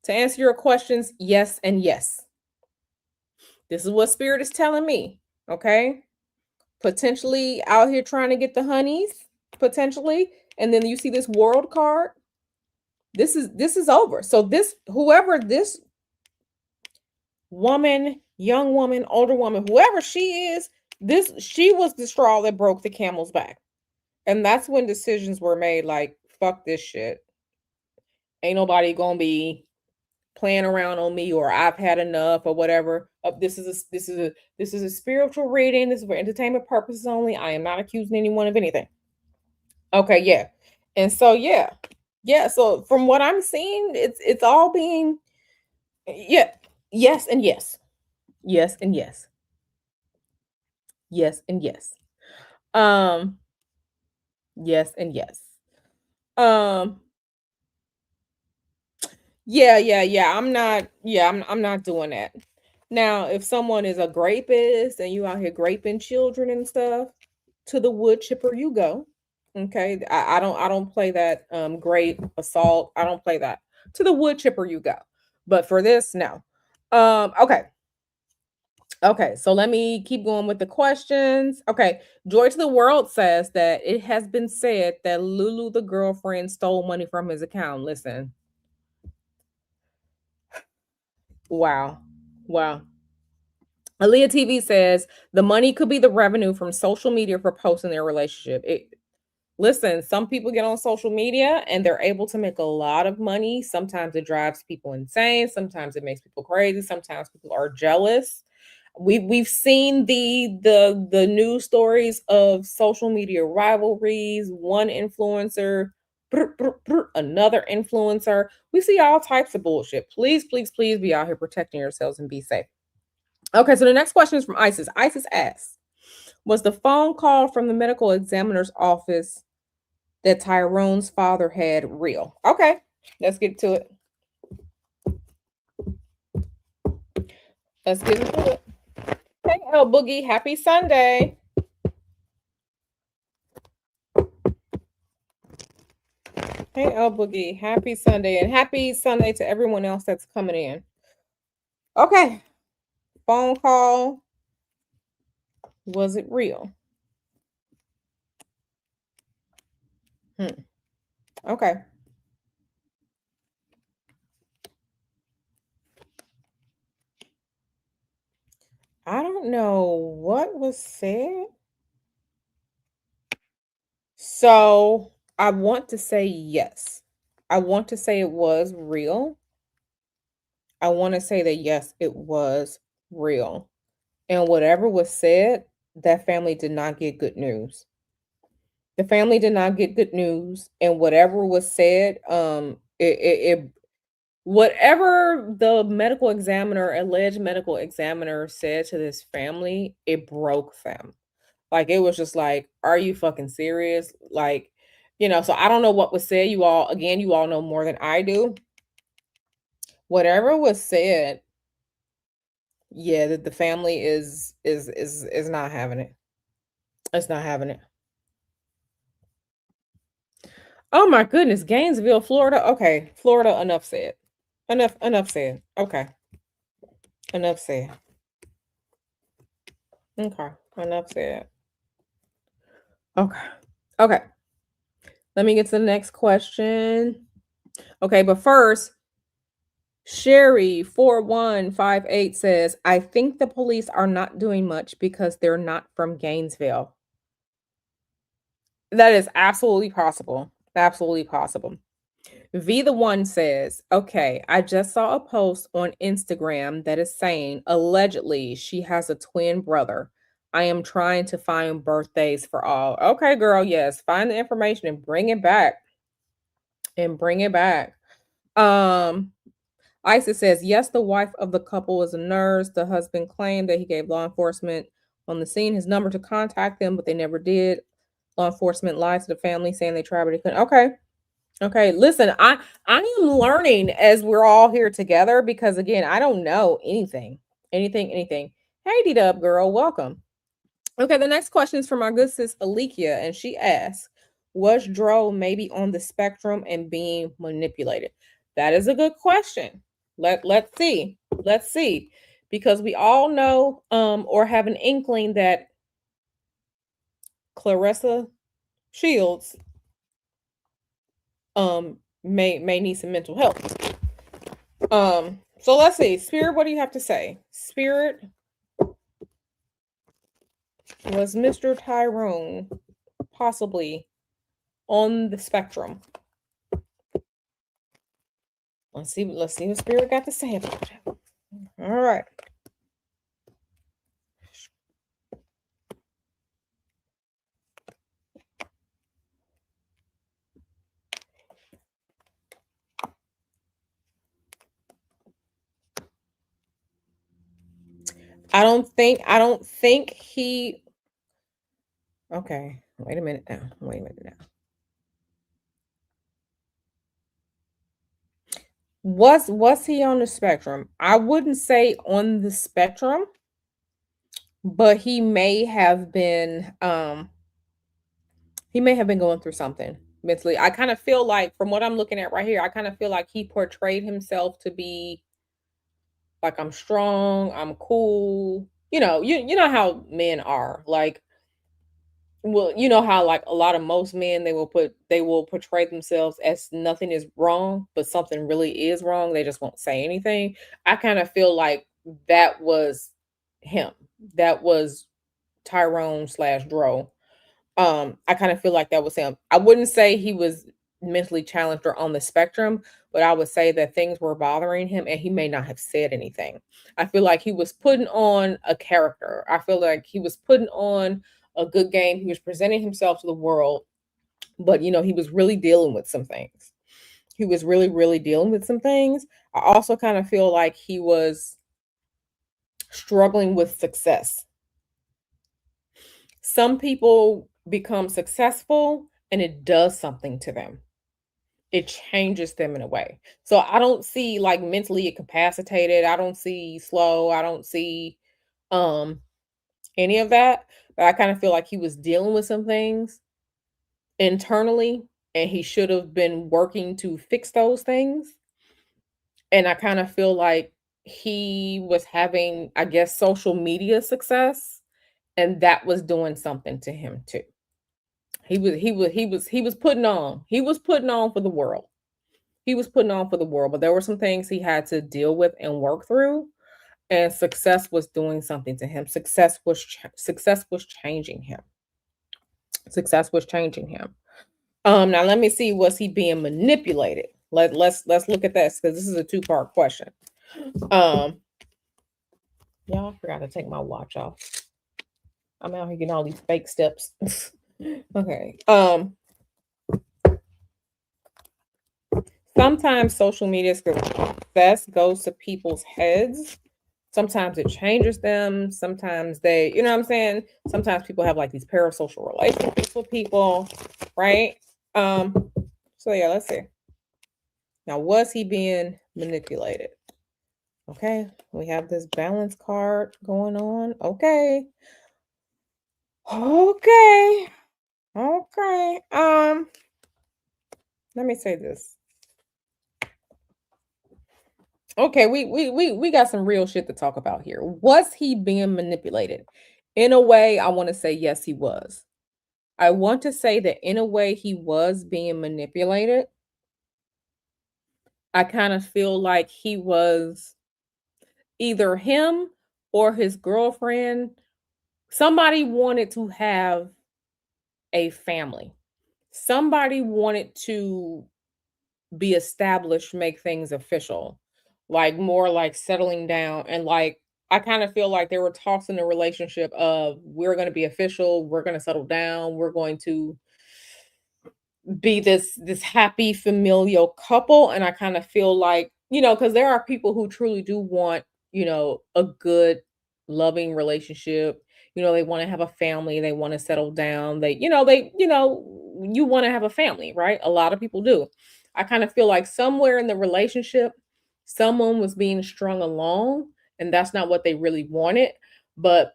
To answer your questions, yes and yes. This is what Spirit is telling me. Okay. Potentially out here trying to get the honeys, potentially. And then you see this world card. This is over. So whoever this woman, young woman, older woman, whoever she is, she was the straw that broke the camel's back. And that's when decisions were made like, fuck this shit. Ain't nobody gonna be playing around on me, or I've had enough, or whatever. This is a spiritual reading. This is for entertainment purposes only. I am not accusing anyone of anything. Okay, yeah. And so yeah, so from what I'm seeing, it's all being yes and yes. Yes and yes. Yes and yes. Um yes and yes. Um I'm not doing that. Now, if someone is a rapist and you out here raping children and stuff, to the wood chipper you go. Okay. I don't play that great assault. I don't play that. To the wood chipper you go. But for this, no. Okay. Okay, so let me keep going with the questions. Okay, Joy to the World says that it has been said that Lulu, the girlfriend, stole money from his account. Listen, Wow. Wow. Aaliyah TV says the money could be the revenue from social media for posting their relationship. Listen, some people get on social media and they're able to make a lot of money. Sometimes it drives people insane. Sometimes it makes people crazy. Sometimes people are jealous. We've seen the news stories of social media rivalries. One influencer, another influencer. We see all types of bullshit. Please, please, please be out here protecting yourselves and be safe. Okay, so the next question is from Isis. Isis asks, was the phone call from the medical examiner's office that Tyrone's father had real? Okay, let's get to it. Let's get into it. Hey, El Boogie, happy Sunday. Hey, El Boogie, happy Sunday, and happy Sunday to everyone else that's coming in. Okay, phone call. Was it real? Okay. I don't know what was said. So I want to say yes. I want to say it was real. I want to say that yes, it was real. And whatever was said, that family did not get good news. The family did not get good news, and whatever was said, it whatever the medical examiner, alleged medical examiner said to this family, it broke them. Like it was just like, are you fucking serious? Like, so I don't know what was said. You all know more than I do. Whatever was said, yeah, that the family is not having it. It's not having it. Oh my goodness, Gainesville, Florida. Okay, Florida, enough said. Enough said. Okay. Enough said. Okay. Enough said. Okay. Okay. Let me get to the next question. Okay, but first, Sherry 4158 says, I think the police are not doing much because they're not from Gainesville. That is absolutely possible. Absolutely possible. V the one says, okay, I just saw a post on Instagram that is saying allegedly she has a twin brother. I am trying to find birthdays for all. Okay, girl, yes, find the information and bring it back. And bring it back. Um, Isis says, yes, the wife of the couple was a nurse. The husband claimed that he gave law enforcement on the scene his number to contact them, but they never did. Law enforcement lied to the family saying they tried, but they couldn't. Okay. Okay, listen, I am learning as we're all here together because again, I don't know anything. Anything. Hey D-Dub girl, welcome. Okay, the next question is from our good sis Alikia, and she asks, was Dro maybe on the spectrum and being manipulated? That is a good question. Let's see. Let's see. Because we all know or have an inkling that Clarissa Shields may need some mental help. So let's see. Spirit, what do you have to say? Spirit, was Mr. Tyrone possibly on the spectrum? Let's see what Spirit got to say about it. All right. I don't think he okay. Wait a minute now. Wait a minute now. Was he on the spectrum? I wouldn't say on the spectrum, but he may have been going through something mentally. I kind of feel like from what I'm looking at right here, I kind of feel like he portrayed himself to be like I'm strong, I'm cool. You know how men are. Like well, you know how like a lot of most men they will portray themselves as nothing is wrong, but something really is wrong. They just won't say anything. I kind of feel like that was him. That was Tyrone slash Dro. I kind of feel like that was him. I wouldn't say he was mentally challenged or on the spectrum, but I would say that things were bothering him and he may not have said anything. I feel like he was putting on a character. I feel like he was putting on a good game. He was presenting himself to the world, but he was really dealing with some things. He was really, really dealing with some things. I also kind of feel like he was struggling with success. Some people become successful and it does something to them. It changes them in a way. So I don't see like mentally incapacitated. I don't see slow. I don't see um any of that. But I kind of feel like he was dealing with some things internally and he should have been working to fix those things. And I kind of feel like he was having, I guess, social media success and that was doing something to him too. He was putting on. He was putting on for the world. He was putting on for the world, but there were some things he had to deal with and work through, and success was doing something to him. Success was changing him. Success was changing him. Now let me see, was he being manipulated? Let's look at this because this is a two-part question. Um, Y'all, I forgot to take my watch off. I'm out here getting all these fake steps. Okay. Sometimes social media success goes to people's heads. Sometimes it changes them. Sometimes they, you know what I'm saying? Sometimes people have like these parasocial relationships with people, right? So yeah, let's see. Now, was he being manipulated? Okay, we have this balance card going on. Okay. Okay. Okay. Let me say this. Okay, we got some real shit to talk about here. Was he being manipulated? In a way, I want to say yes, he was. I want to say that in a way he was being manipulated. I kind of feel like he was either him or his girlfriend. Somebody wanted to have a family. Somebody wanted to be established, make things official, like more like settling down. And like, I kind of feel like they were talks in the relationship of we're going to be official, we're going to settle down, we're going to be this happy familial couple. And I kind of feel like, because there are people who truly do want, a good loving relationship. They want to have a family, they want to settle down, you want to have a family, right? A lot of people do. I kind of feel like somewhere in the relationship someone was being strung along and that's not what they really wanted, but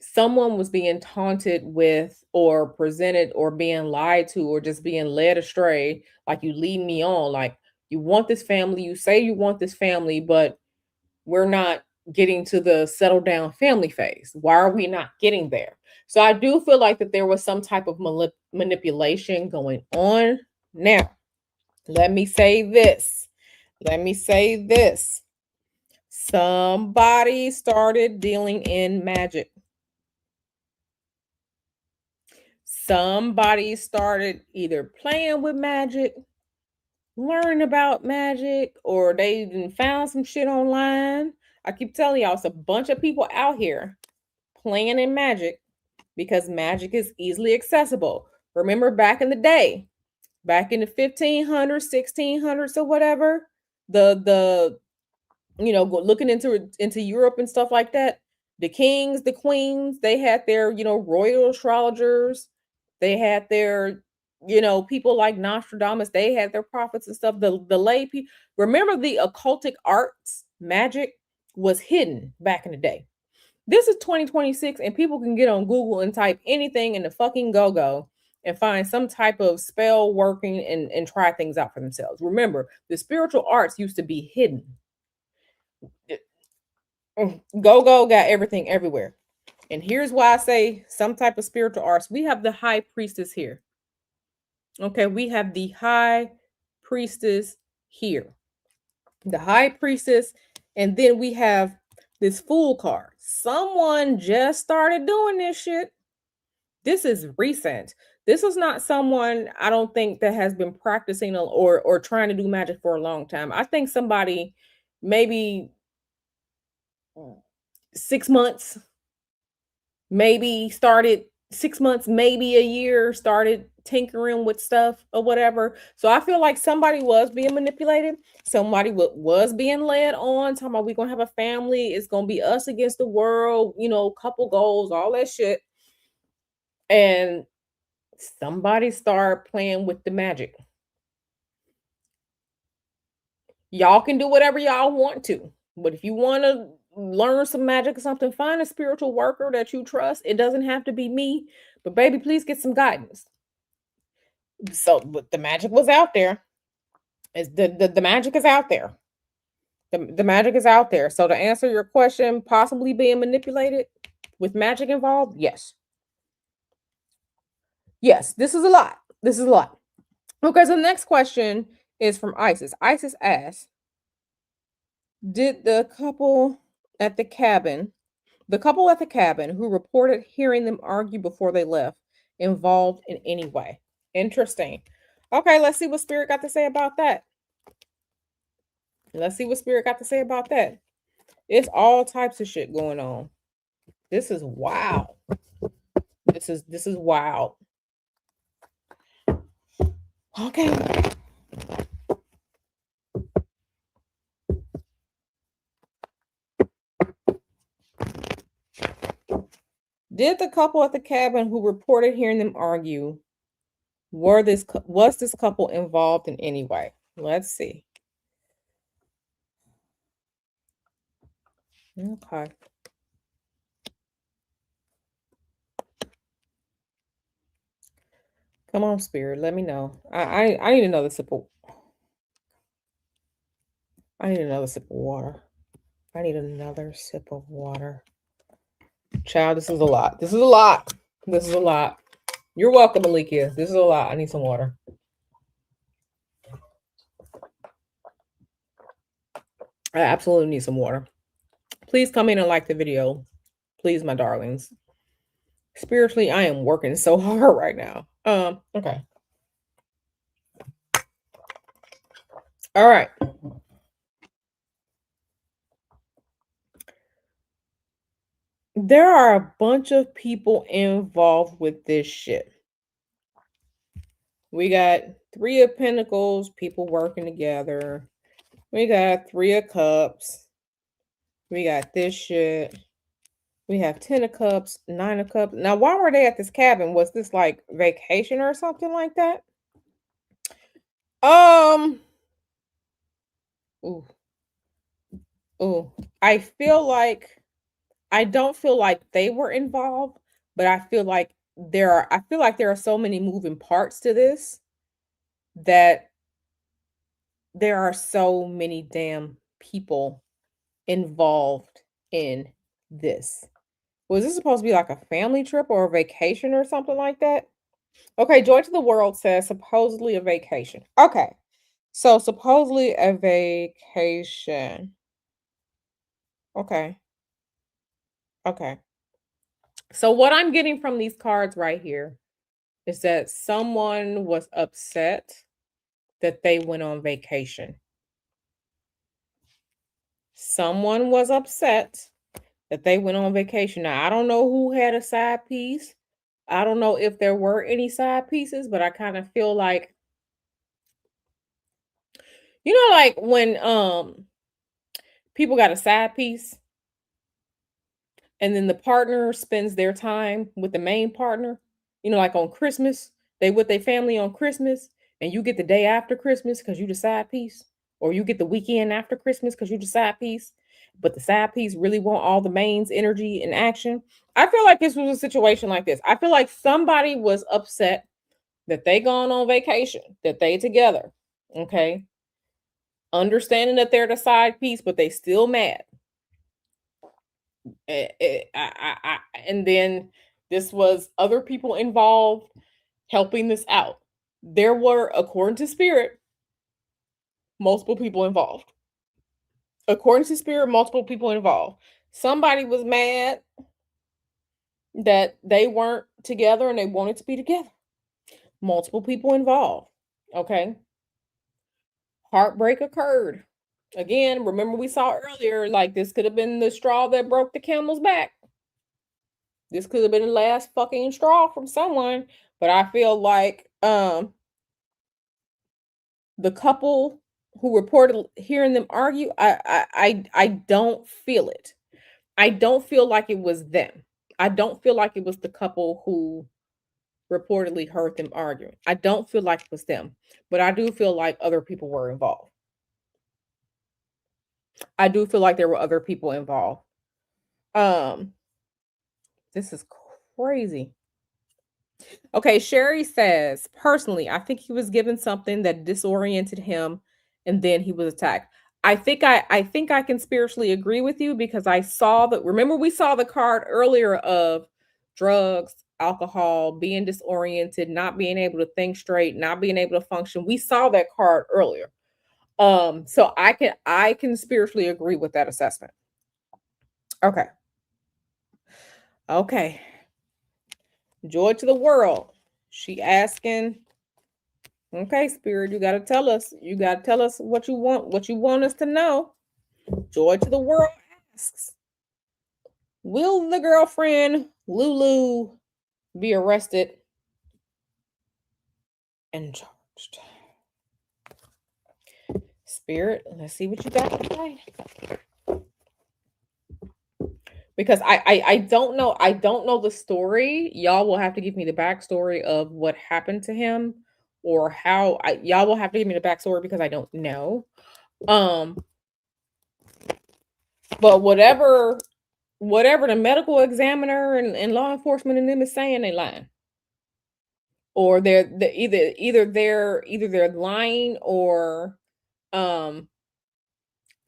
someone was being taunted with or presented or being lied to or just being led astray, like you lead me on, like you want this family, you say you want this family, but we're not getting to the settle down family phase. Why are we not getting there? So I do feel like that there was some type of manipulation going on. Now, let me say this. Let me say this. Somebody started dealing in magic. Somebody started either playing with magic, learning about magic, or they even found some shit online. I keep telling y'all, it's a bunch of people out here playing in magic because magic is easily accessible. Remember back in the day, back in the 1500s, 1600s or whatever, the looking into Europe and stuff like that, the kings, the queens, they had their, royal astrologers, they had their, people like Nostradamus, they had their prophets and stuff. The lay people, remember the occultic arts, magic was hidden back in the day. This is 2026 and people can get on Google and type anything in the fucking go-go and find some type of spell working and try things out for themselves. Remember, the spiritual arts used to be hidden. Go got everything everywhere. And here's why I say some type of spiritual arts. We have the high priestess here. Okay, we have the high priestess here. The high priestess, and then we have this fool card. Someone just started doing this shit. This is recent. This is not someone, I don't think, that has been practicing or trying to do magic for a long time. I think somebody maybe 6 months, maybe started 6 months, maybe a year, started tinkering with stuff or whatever. So I feel like somebody was being manipulated. Somebody was being led on, talking about we're gonna have a family, it's gonna be us against the world, couple goals, all that shit. And somebody start playing with the magic. Y'all can do whatever y'all want to, but if you want to learn some magic or something, find a spiritual worker that you trust. It doesn't have to be me, but baby, please get some guidance. So, but the magic was out there. Is the magic is out there. The magic is out there. So to answer your question, possibly being manipulated with magic involved, yes. Yes, this is a lot. This is a lot. Okay, so the next question is from Isis. Isis asks, did the couple at the cabin who reported hearing them argue before they left involved in any way? Interesting. Okay, let's see what Spirit got to say about that. Let's see what Spirit got to say about that. It's all types of shit going on. This is wild. This is wild. Okay. Did the couple at the cabin who reported hearing them argue, was this couple involved in any way? Let's see. Okay. Come on, Spirit. Let me know. I need another sip of. I need another sip of water. I need another sip of water. Child, this is a lot. This is a lot. This is a lot. You're welcome, Malikia. This is a lot. I need some water. I absolutely need some water. Please come in and like the video. Please, my darlings. Spiritually, I am working so hard right now. Okay. All right. There are a bunch of people involved with this shit. We got 3 of Pentacles, people working together. We got 3 of Cups. We got this shit. We have 10 of Cups, 9 of Cups. Now, why were they at this cabin? Was this like vacation or something like that? Ooh. I don't feel like they were involved, but I feel like there are so many moving parts to this that there are so many damn people involved in this. Was this supposed to be like a family trip or a vacation or something like that? Okay, Joy to the World says supposedly a vacation. Okay. So supposedly a vacation. Okay. Okay. So what I'm getting from these cards right here is that someone was upset that they went on vacation. Someone was upset that they went on vacation. Now, I don't know who had a side piece. I don't know if there were any side pieces, but I kind of feel like, like when people got a side piece and then the partner spends their time with the main partner, like on Christmas, they with their family on Christmas, and you get the day after Christmas because you the side piece, or you get the weekend after Christmas because you the side piece, but the side piece really want all the main's energy and action. I feel like this was a situation like this. I feel like somebody was upset that they gone on vacation, that they together, okay? Understanding that they're the side piece, but they still mad. And then this was other people involved helping this out. There were, according to Spirit, multiple people involved. According to Spirit, multiple people involved. Somebody was mad that they weren't together and they wanted to be together. Multiple people involved. Okay. Heartbreak occurred. Again, remember we saw earlier, like this could have been the straw that broke the camel's back. This could have been the last fucking straw from someone. But I feel like the couple who reported hearing them argue, I don't feel it. I don't feel like it was them. I don't feel like it was the couple who reportedly heard them arguing. I don't feel like it was them, but I do feel like other people were involved. I do feel like there were other people involved. Um, this is crazy. Okay, Sherry says, personally, I think he was given something that disoriented him and then he was attacked. I think I can spiritually agree with you because I saw that, remember we saw the card earlier of drugs, alcohol, being disoriented, not being able to think straight, not being able to function. We saw that card earlier. So I can spiritually agree with that assessment. Okay. Okay. Joy to the world. She asking, okay, Spirit, you got to tell us. You got to tell us what you want us to know. Joy to the world asks, will the girlfriend, Lulu, be arrested and charged? Spirit, let's see what you got to say. Because I don't know. I don't know the story. Y'all will have to give me the backstory of what happened to him or how y'all will have to give me the backstory because I don't know. But whatever the medical examiner and law enforcement and them is saying, they lying. Or they're either they're lying or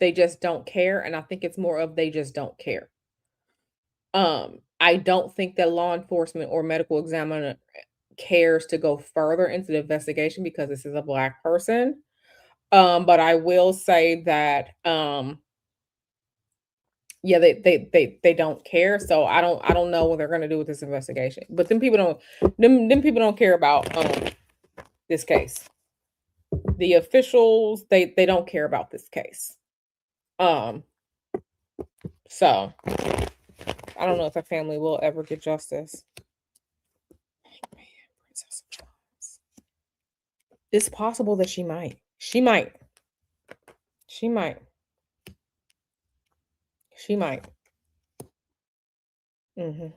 they just don't care. And I think it's more of they just don't care. I don't think that law enforcement or medical examiner cares to go further into the investigation because this is a Black person. But I will say that yeah, they don't care. So I don't know what they're gonna do with this investigation. But them people don't care about this case. The officials, they don't care about this case. So I don't know if a family will ever get justice. It's possible that she might. She might. She might. She might. Mm-hmm.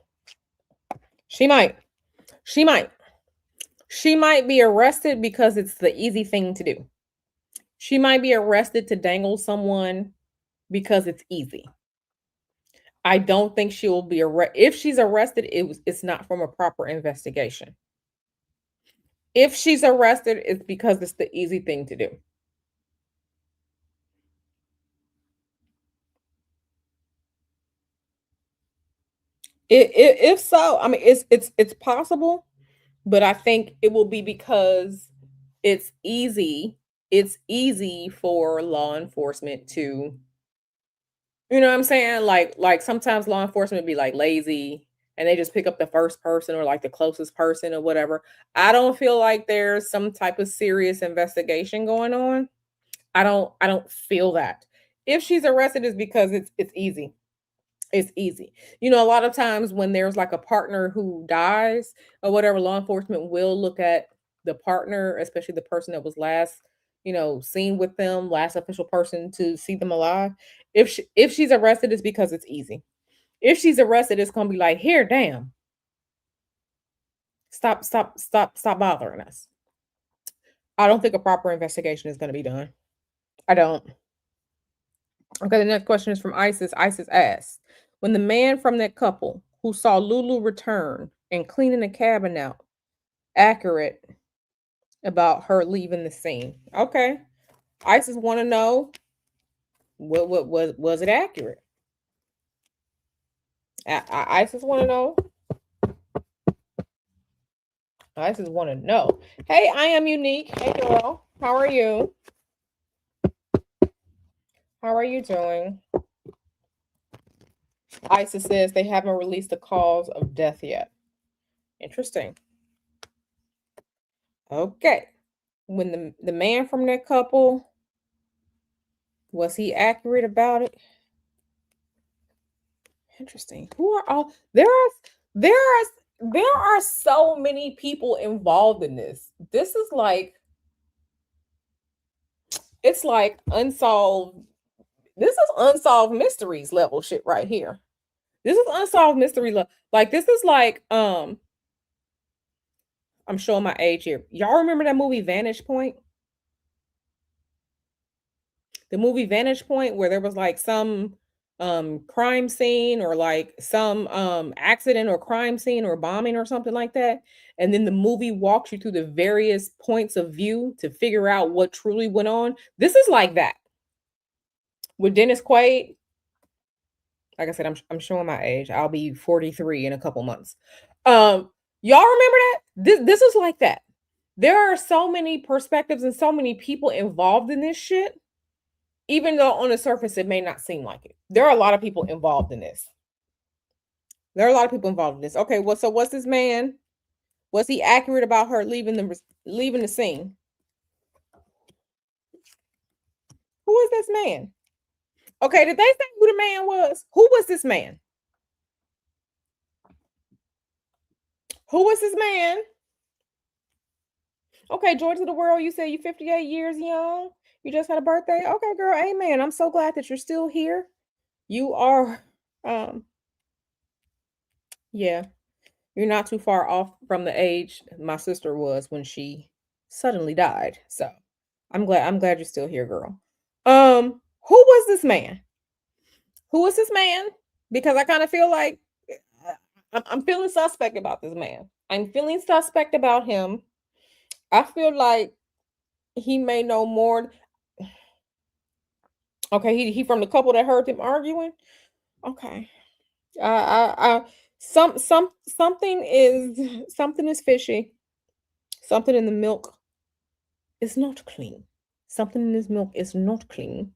She might. She might. She might be arrested because it's the easy thing to do. She might be arrested to dangle someone because it's easy. I don't think she will be arrested. If she's arrested, it's not from a proper investigation. If she's arrested, it's because it's the easy thing to do. If so, I mean, it's possible, but I think it will be because it's easy. It's easy for law enforcement to, you know what I'm saying? Like sometimes law enforcement be like lazy and they just pick up the first person or like the closest person or whatever. I don't feel like there's some type of serious investigation going on. I don't feel that. If she's arrested is because it's easy. It's easy. You know, a lot of times when there's like a partner who dies or whatever, law enforcement will look at the partner, especially the person that was last, seen with them, last official person to see them alive. If she's arrested, it's because it's easy. If she's arrested, it's gonna be like, here, damn, stop bothering us. I don't think a proper investigation is gonna be done. I don't. Okay, the next question is from Isis. Isis asks, when the man from that couple who saw Lulu return and cleaning the cabin out, accurate about her leaving the scene? Okay. Isis want to know what was it accurate? Isis want to know. Isis want to know. Hey, I am unique. Hey, girl. How are you? How are you doing? Isis says they haven't released the cause of death yet. Interesting. Okay. When the man from that couple, was he accurate about it? Interesting. Who are all there are so many people involved in this. This is like it's like unsolved. This is unsolved mysteries level shit right here. This is unsolved mystery level. Like this is like I'm showing my age here. Y'all remember that movie Vantage Point? The movie Vantage Point where there was like some crime scene or like some accident or crime scene or bombing or something like that, and then the movie walks you through the various points of view to figure out what truly went on. This is like that with Dennis Quaid. Like I said, I'm showing my age. I'll be 43 in a couple months. Y'all remember that? This is like that. There are so many perspectives and so many people involved in this shit, even though on the surface it may not seem like it. There are a lot of people involved in this. There are a lot of people involved in this. Okay, well, so what's this man? Was he accurate about her leaving the scene? Who is this man? Okay, did they say who the man was? Who was this man? Who was this man? Okay, George of the World, you say you're 58 years young. You just had a birthday. Okay, girl, amen. I'm so glad that you're still here. You are yeah, you're not too far off from the age my sister was when she suddenly died. So I'm glad you're still here, girl. Who was this man? Who was this man? Because I kind of feel like I'm feeling suspect about this man. I'm feeling suspect about him. I feel like he may know more. Okay, he from the couple that heard them arguing. Okay, something is fishy. Something in the milk is not clean. Something in this milk is not clean.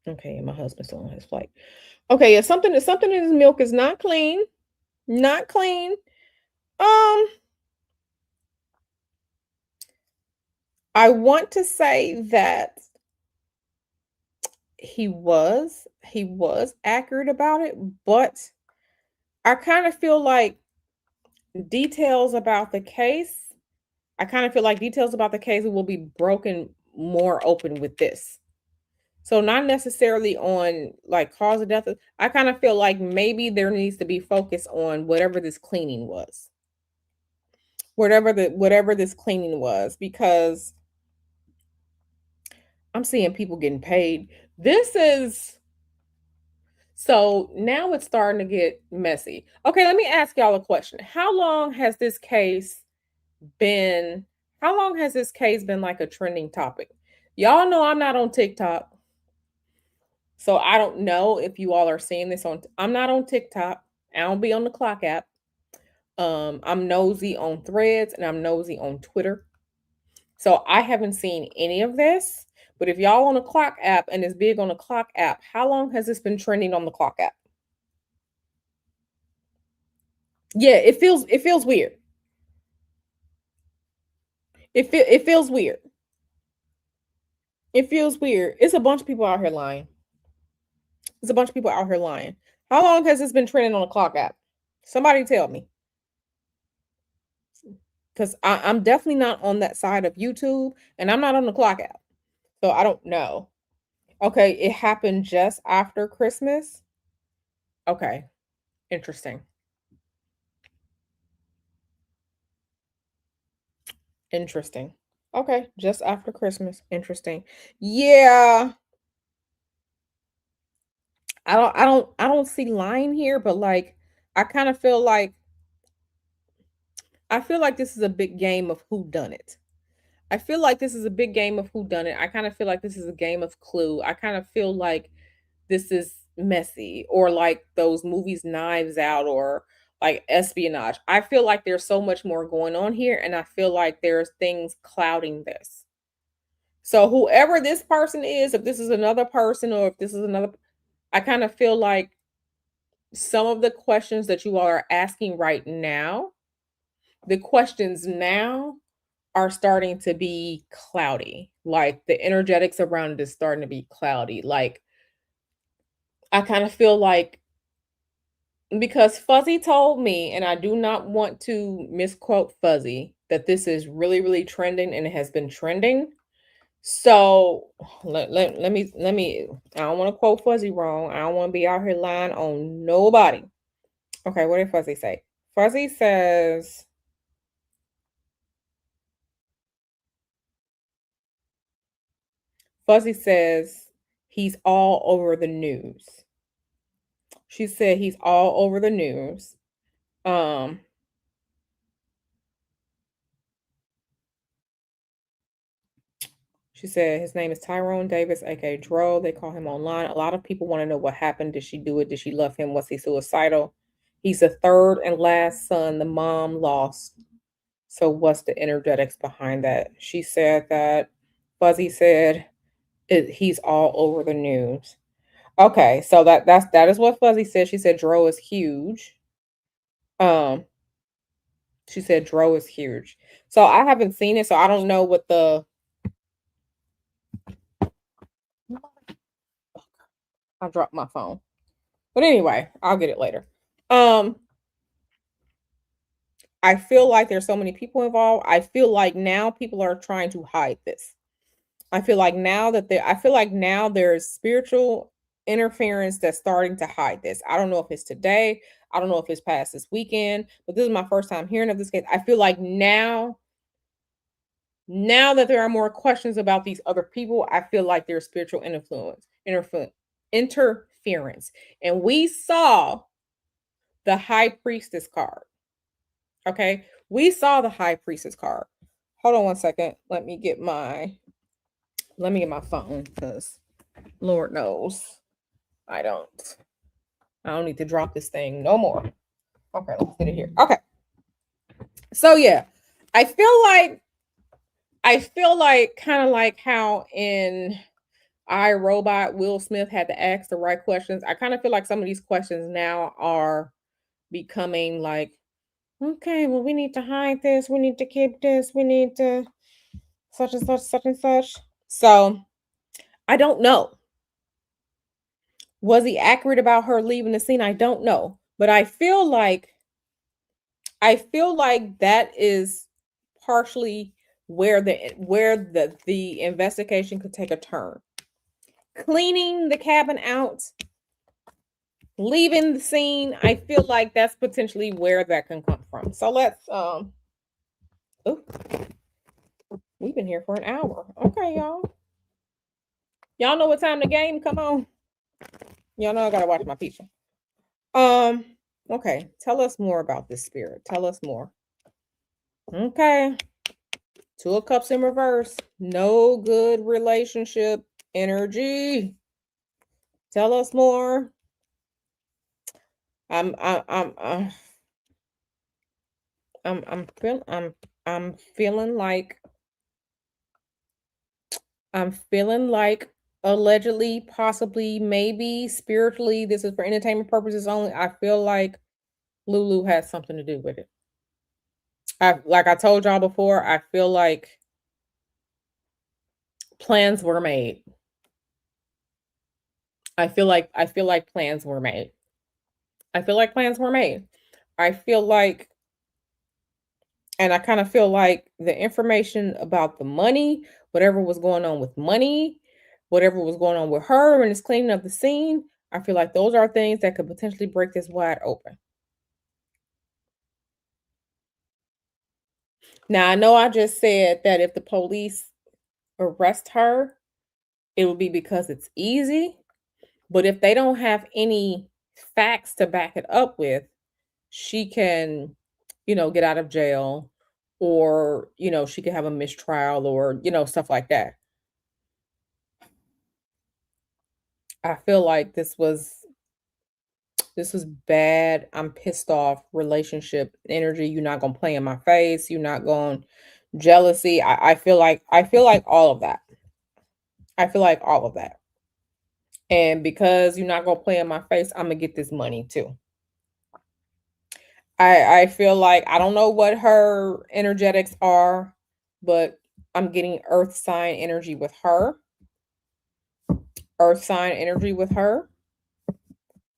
Okay, my husband's still on his flight. Okay, yeah, something in his milk is not clean. Not clean. I want to say that he was accurate about it, but I kind of feel like details about the case I kind of feel like details about the case will be broken more open with this. So not necessarily on like cause of death. I kind of feel like maybe there needs to be focus on whatever this cleaning was. Whatever this cleaning was, because I'm seeing people getting paid. This is so now it's starting to get messy. Okay, let me ask y'all a question. Been how long has this case been like a trending topic? Y'all know I'm not on TikTok. So I don't know if you all are seeing this on I'm not on TikTok. I don't be on the clock app. I'm nosy on Threads and I'm nosy on Twitter. So I haven't seen any of this. But if y'all on a clock app and is big on the clock app, how long has this been trending on the clock app? Yeah, it feels weird. It feels weird. It feels weird. It's a bunch of people out here lying. There's a bunch of people out here lying. How long has this been trending on the clock app? Somebody tell me. Because I'm definitely not on that side of YouTube and I'm not on the clock app. So I don't know. Okay, it happened just after Christmas. Okay, interesting. Interesting. Okay, just after Christmas. Interesting. Yeah. I don't see lying here, but like I kind of feel like I feel like this is a big game of who done it. I feel like this is a big game of who done it. I kind of feel like this is a game of Clue. I kind of feel like this is messy, or like those movies Knives Out, or like espionage. I feel like there's so much more going on here, and I feel like there's things clouding this. So whoever this person is, if this is another person or if this is another, I kind of feel like some of the questions that you all are asking right now, the questions now are starting to be cloudy. Like the energetics around it is starting to be cloudy. Like I kind of feel like, because Fuzzy told me, and I do not want to misquote Fuzzy, that this is really, really trending and it has been trending. So let me I don't want to quote Fuzzy wrong. I don't want to be out here lying on nobody. Okay, what did Fuzzy say? Fuzzy says, Fuzzy says he's all over the news. She said he's all over the news. Um, she said his name is Tyrone Davis, aka Dro. They call him online. A lot of people want to know what happened. Did she do it? Did she love him? Was he suicidal? He's the third and last son the mom lost. So what's the energetics behind that? She said that Fuzzy said he's all over the news. Okay, so that is what Fuzzy said. She said Dro is huge. Um, she said Dro is huge. So I haven't seen it, so I don't know what the. I dropped my phone, but anyway, I'll get it later. Um, I feel like there's so many people involved. I feel like now people are trying to hide this. I feel like now there's spiritual interference that's starting to hide this. I don't know if it's today. I don't know if it's past this weekend, but this is my first time hearing of this case. I feel like now that there are more questions about these other people, I feel like there's spiritual interference. And we saw the high priestess card. Okay. We saw the high priestess card. Hold on one second. Let me get my phone, because Lord knows I don't need to drop this thing no more. Okay, let's get it here. Okay. So yeah, I feel like kind of like how in I Robot Will Smith had to ask the right questions. I kind of feel like some of these questions now are becoming like, okay, well, we need to hide this, we need to keep this, we need to such and such, such and such. So I don't know. Was he accurate about her leaving the scene? I don't know. But I feel like that is partially where the investigation could take a turn. Cleaning the cabin out, leaving the scene, I feel like that's potentially where that can come from. So let's oh, we've been here for an hour. Okay, y'all. Y'all know what time the game come on. Y'all know I gotta watch my pizza. Um, okay, tell us more about this spirit. Tell us more. Okay. Two of Cups in reverse. No good relationship energy. Tell us more. I'm I, I'm feeling like allegedly, possibly, maybe spiritually, this is for entertainment purposes only. I feel like Lulu has something to do with it. Like I told y'all before, I feel like plans were made. I feel like plans were made. I feel like plans were made. I feel like And I kind of feel like the information about the money, whatever was going on with money, whatever was going on with her and this cleaning of the scene, I feel like those are things that could potentially break this wide open. Now, I know I just said that if the police arrest her, it will be because it's easy. But if they don't have any facts to back it up with, she can, get out of jail, or, she could have a mistrial, or, stuff like that. I feel like this was bad. I'm pissed off. Relationship energy. You're not gonna play in my face. You're not going jealousy. I feel like all of that. I feel like all of that. And because you're not gonna play in my face, I'm gonna get this money too. I feel like I don't know what her energetics are, but I'm getting earth sign energy with her. Earth sign energy with her.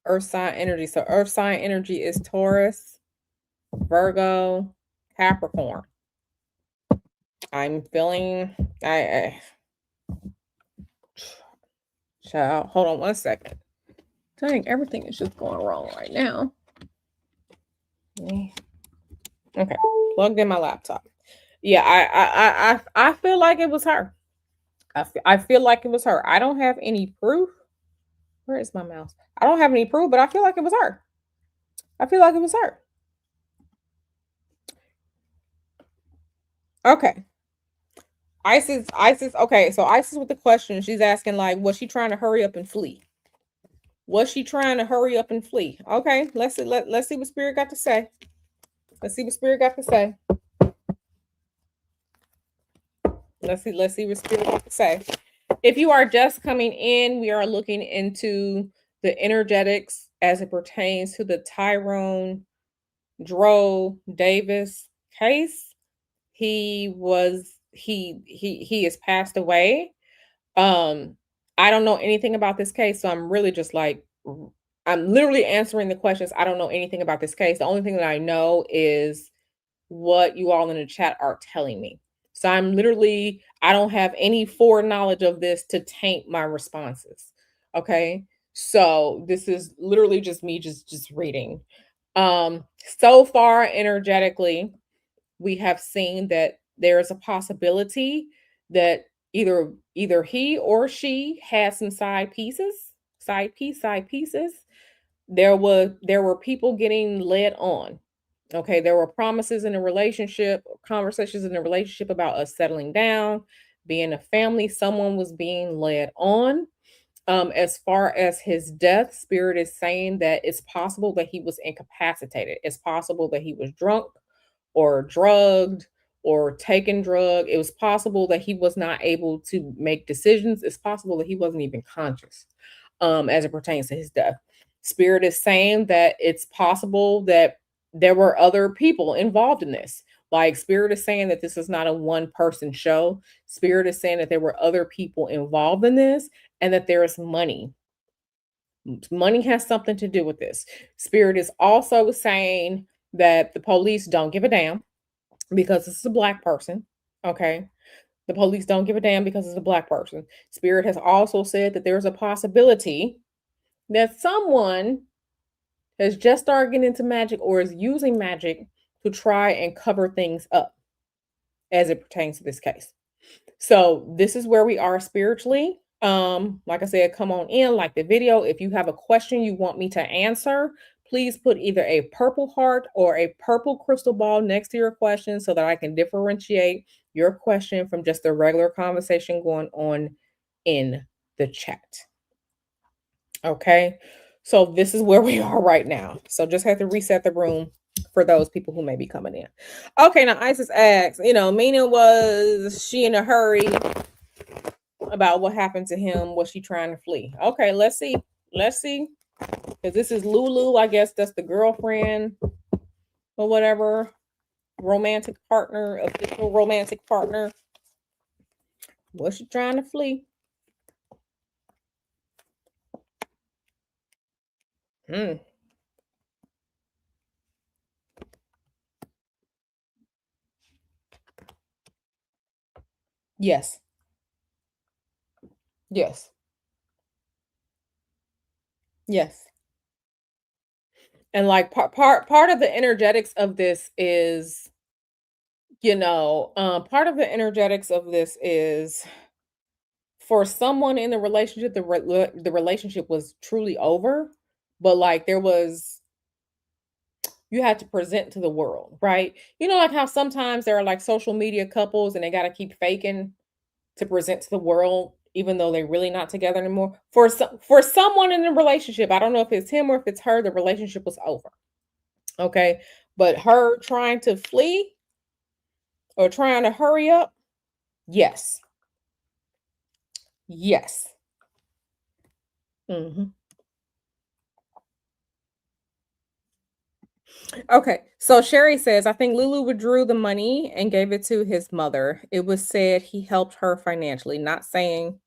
Earth sign energy. So earth sign energy is Taurus, Virgo, Capricorn. I'm feeling I child, hold on one second. Dang, everything is just going wrong right now. Okay, plugged in my laptop. Yeah, I feel like it was her. I feel like it was her. I don't have any proof. Where is my mouse? I don't have any proof, but I feel like it was her. I feel like it was her. Okay. Isis. Okay, so Isis with the question. She's asking like, was she trying to hurry up and flee? Was she trying to hurry up and flee? Okay, let's see what Spirit got to say. Let's see what Spirit got to say. Let's see what Spirit got to say. If you are just coming in, we are looking into the energetics as it pertains to the Tyrone Dro Davis case. He has passed away. I don't know anything about this case, so I'm really just like I'm literally answering the questions. I don't know anything about this case. The only thing that I know is what you all in the chat are telling me. So I don't have any foreknowledge of this to taint my responses. Okay. So this is literally just me just reading. So far energetically, we have seen that there is a possibility that either he or she had some side pieces. There were people getting led on. Okay, there were promises in a relationship, conversations in a relationship about us settling down, being a family. Someone was being led on. As far as his death, Spirit is saying that it's possible that he was incapacitated. It's possible that he was drunk or drugged or taken drug. It was possible that he was not able to make decisions. It's possible that he wasn't even conscious as it pertains to his death. Spirit is saying that it's possible that there were other people involved in this. Like Spirit is saying that this is not a one person show. Spirit is saying that there were other people involved in this and that there is money. Money has something to do with this. Spirit is also saying that the police don't give a damn because this is a black person. Okay. The police don't give a damn because it's a black person. Spirit has also said that there's a possibility that someone has just started getting into magic or is using magic to try and cover things up as it pertains to this case. So this is where we are spiritually. Like I said, come on in, like the video. If you have a question you want me to answer, please put either a purple heart or a purple crystal ball next to your question so that I can differentiate your question from just a regular conversation going on in the chat. Okay. So this is where we are right now. So just have to reset the room for those people who may be coming in. Okay, now Isis asks, meaning was she in a hurry about what happened to him? Was she trying to flee? Okay, let's see. Let's see. Because this is Lulu, I guess that's the girlfriend or whatever. Romantic partner, official romantic partner. Was she trying to flee? Yes. Yes. Yes. And like part of the energetics of this is, part of the energetics of this is for someone in the relationship, the relationship was truly over, but like you had to present to the world, right? Like how sometimes there are like social media couples and they got to keep faking to present to the world, even though they're really not together anymore. For someone in the relationship, I don't know if it's him or if it's her, the relationship was over. Okay. But her trying to flee or trying to hurry up, yes. Yes. Mhm. Okay, so Sherry says, I think Lulu withdrew the money and gave it to his mother. It was said he helped her financially, not saying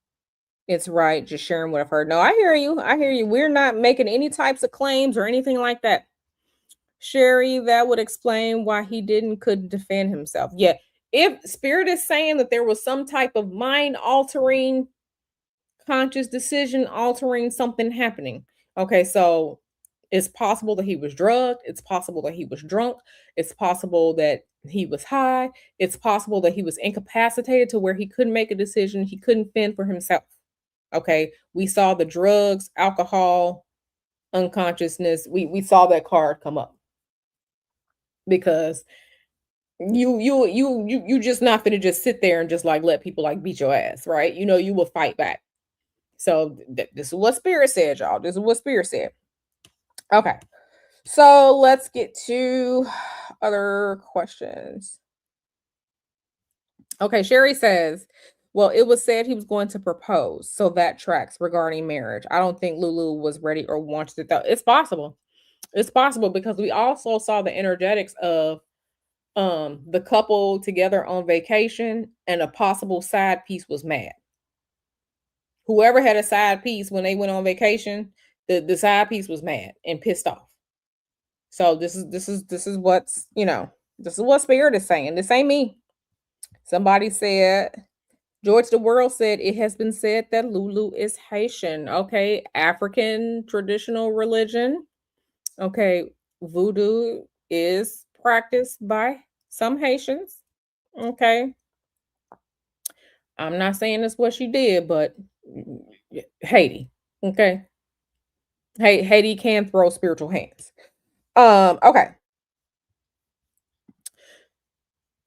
it's right, just sharing what I've heard. No, I hear you. I hear you. We're not making any types of claims or anything like that. Sherry, that would explain why he couldn't defend himself. Yeah. If Spirit is saying that there was some type of mind altering, conscious decision altering something happening. Okay, so it's possible that he was drugged, it's possible that he was drunk, it's possible that he was high, it's possible that he was incapacitated to where he couldn't make a decision, he couldn't fend for himself. Okay, we saw the drugs, alcohol, unconsciousness. We saw that card come up because you just not gonna just sit there and just like let people like beat your ass, right? You know, you will fight back. So this is what Spirit said, y'all. This is what Spirit said. Okay. So let's get to other questions. Okay, Sherry says, well, it was said he was going to propose. So that tracks regarding marriage. I don't think Lulu was ready or wanted it though. It's possible. It's possible because we also saw the energetics of the couple together on vacation and a possible side piece was mad. Whoever had a side piece when they went on vacation, the side piece was mad and pissed off. So this is what's, this is what Spirit is saying. This ain't me. Somebody said, George the World said, it has been said that Lulu is Haitian. Okay, African traditional religion. Okay, voodoo is practiced by some Haitians. Okay, I'm not saying that's what she did, but Haiti. Okay, Haiti can throw spiritual hands. Okay.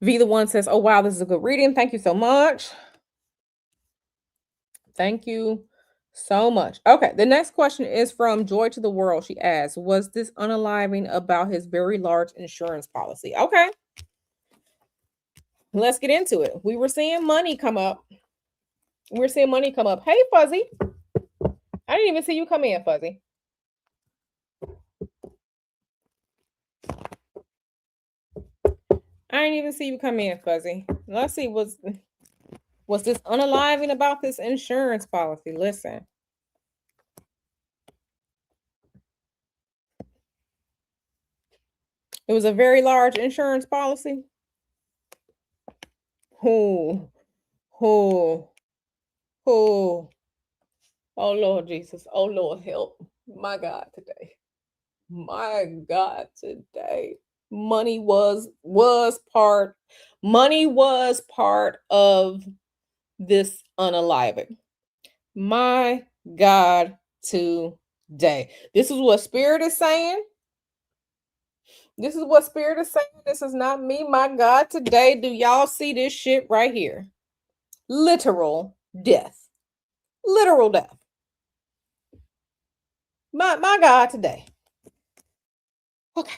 V the one says, oh wow, this is a good reading. Thank you so much. Thank you so much. Okay, the next question is from Joy to the World. She asks, was this unaliving about his very large insurance policy? Okay, let's get into it. We were seeing money come up. We're seeing money come up. Hey, Fuzzy. I didn't even see you come in, Fuzzy. I didn't even see you come in, Fuzzy. Let's see, was this unaliving about this insurance policy? Listen. It was a very large insurance policy. Who, who, who? Oh Lord Jesus. Oh Lord, help. My God, today. My God, today. Money was part of this unaliving. My God, today. This is what Spirit is saying. This is what Spirit is saying. This is not me. My God, today. Do y'all see this shit right here? Literal death. Literal death. My God, today. Okay.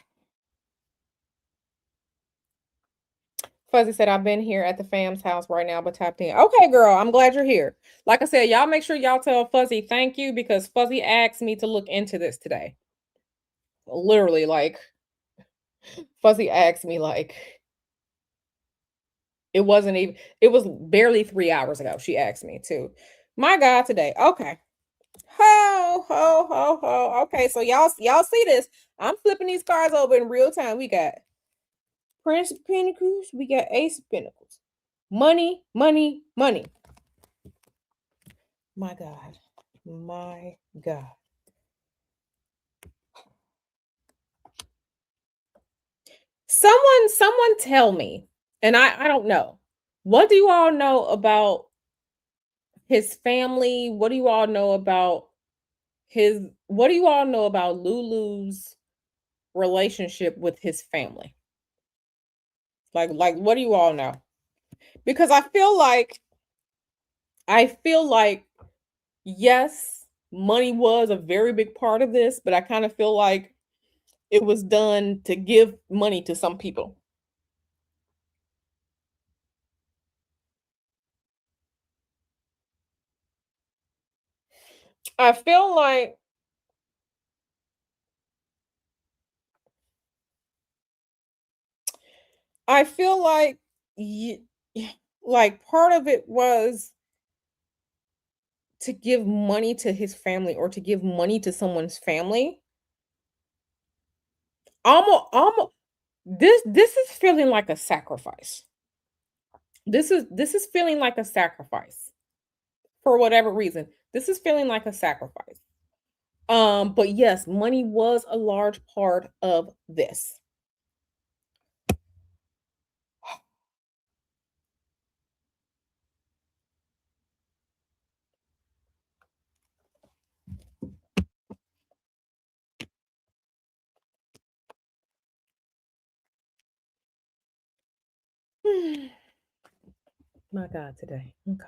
Fuzzy said, I've been here at the fam's house right now, but tapped in. Okay, girl, I'm glad you're here. Like I said, y'all make sure y'all tell Fuzzy thank you because Fuzzy asked me to look into this today. Literally, like, Fuzzy asked me, like, it was barely 3 hours ago. She asked me to. My God, today. Okay. Ho, ho, ho, ho. Okay, so y'all see this. I'm flipping these cards over in real time. We got Prince of Pentacles, we got Ace of Pentacles. Money, money, money. My God. My God. Someone tell me, and I don't know. What do you all know about his family? What do you all know about what do you all know about Lulu's relationship with his family? Like what do you all know? Because I feel like I feel like, yes, money was a very big part of this, but I kind of feel like it was done to give money to some people. I feel like I feel like y- like part of it was to give money to his family or to give money to someone's family. Almost this is feeling like a sacrifice. This is feeling like a sacrifice for whatever reason. This is feeling like a sacrifice. But yes, money was a large part of this. My God, today. Okay.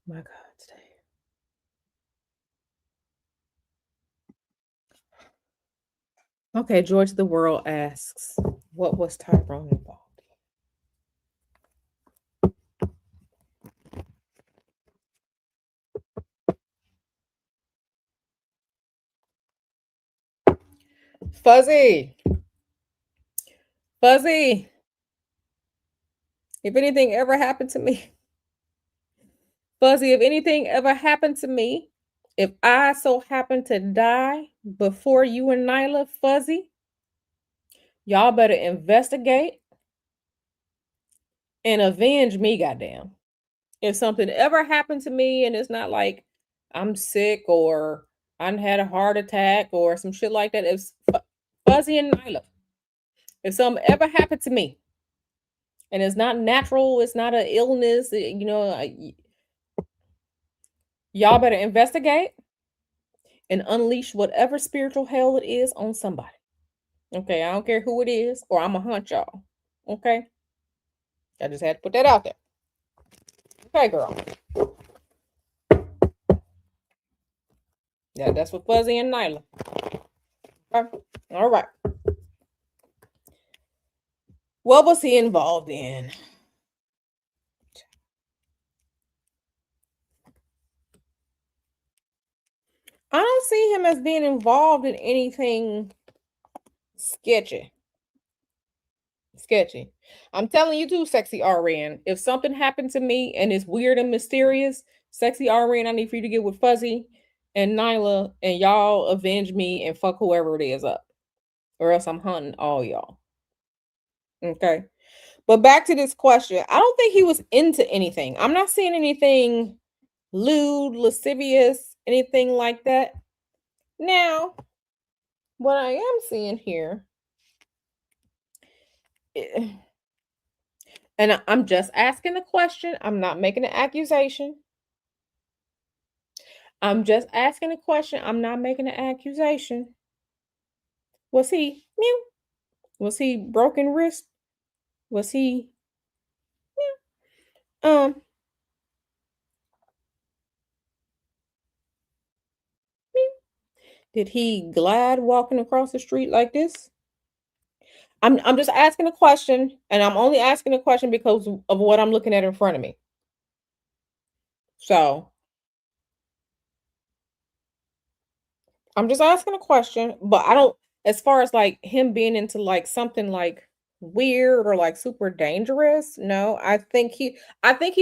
My God, today. Okay, George the World asks, what was Tyrone involved in? Fuzzy, Fuzzy, if anything ever happened to me, Fuzzy, if anything ever happened to me, if I so happen to die before you and Nyla, Fuzzy, y'all better investigate and avenge me, goddamn. If something ever happened to me and it's not like I'm sick or I had a heart attack or some shit like that, if Fuzzy and Nyla, if something ever happened to me and it's not natural, it's not an illness, y'all better investigate and unleash whatever spiritual hell it is on somebody. Okay, I don't care who it is, or I'm gonna hunt y'all. Okay, I just had to put that out there. Okay, girl. Yeah, that's what Fuzzy and Nyla. Okay. All right. What was he involved in? I don't see him as being involved in anything sketchy. Sketchy. I'm telling you too, sexy RN. If something happened to me and it's weird and mysterious, sexy RN, I need for you to get with Fuzzy and Nyla and y'all avenge me and fuck whoever it is up. Or else I'm hunting all y'all. Okay. But back to this question. I don't think he was into anything. I'm not seeing anything lewd, lascivious, anything like that. Now, what I am seeing here, eh, and I'm just asking a question, I'm not making an accusation. I'm just asking a question, I'm not making an accusation. Was he meow? Was he broken wrist? Was he um meow? Did he glide walking across the street like this? I'm just asking a question, and I'm only asking a question because of what I'm looking at in front of me. So I'm just asking a question, but I don't, as far as like him being into like something like weird or like super dangerous. No, I think he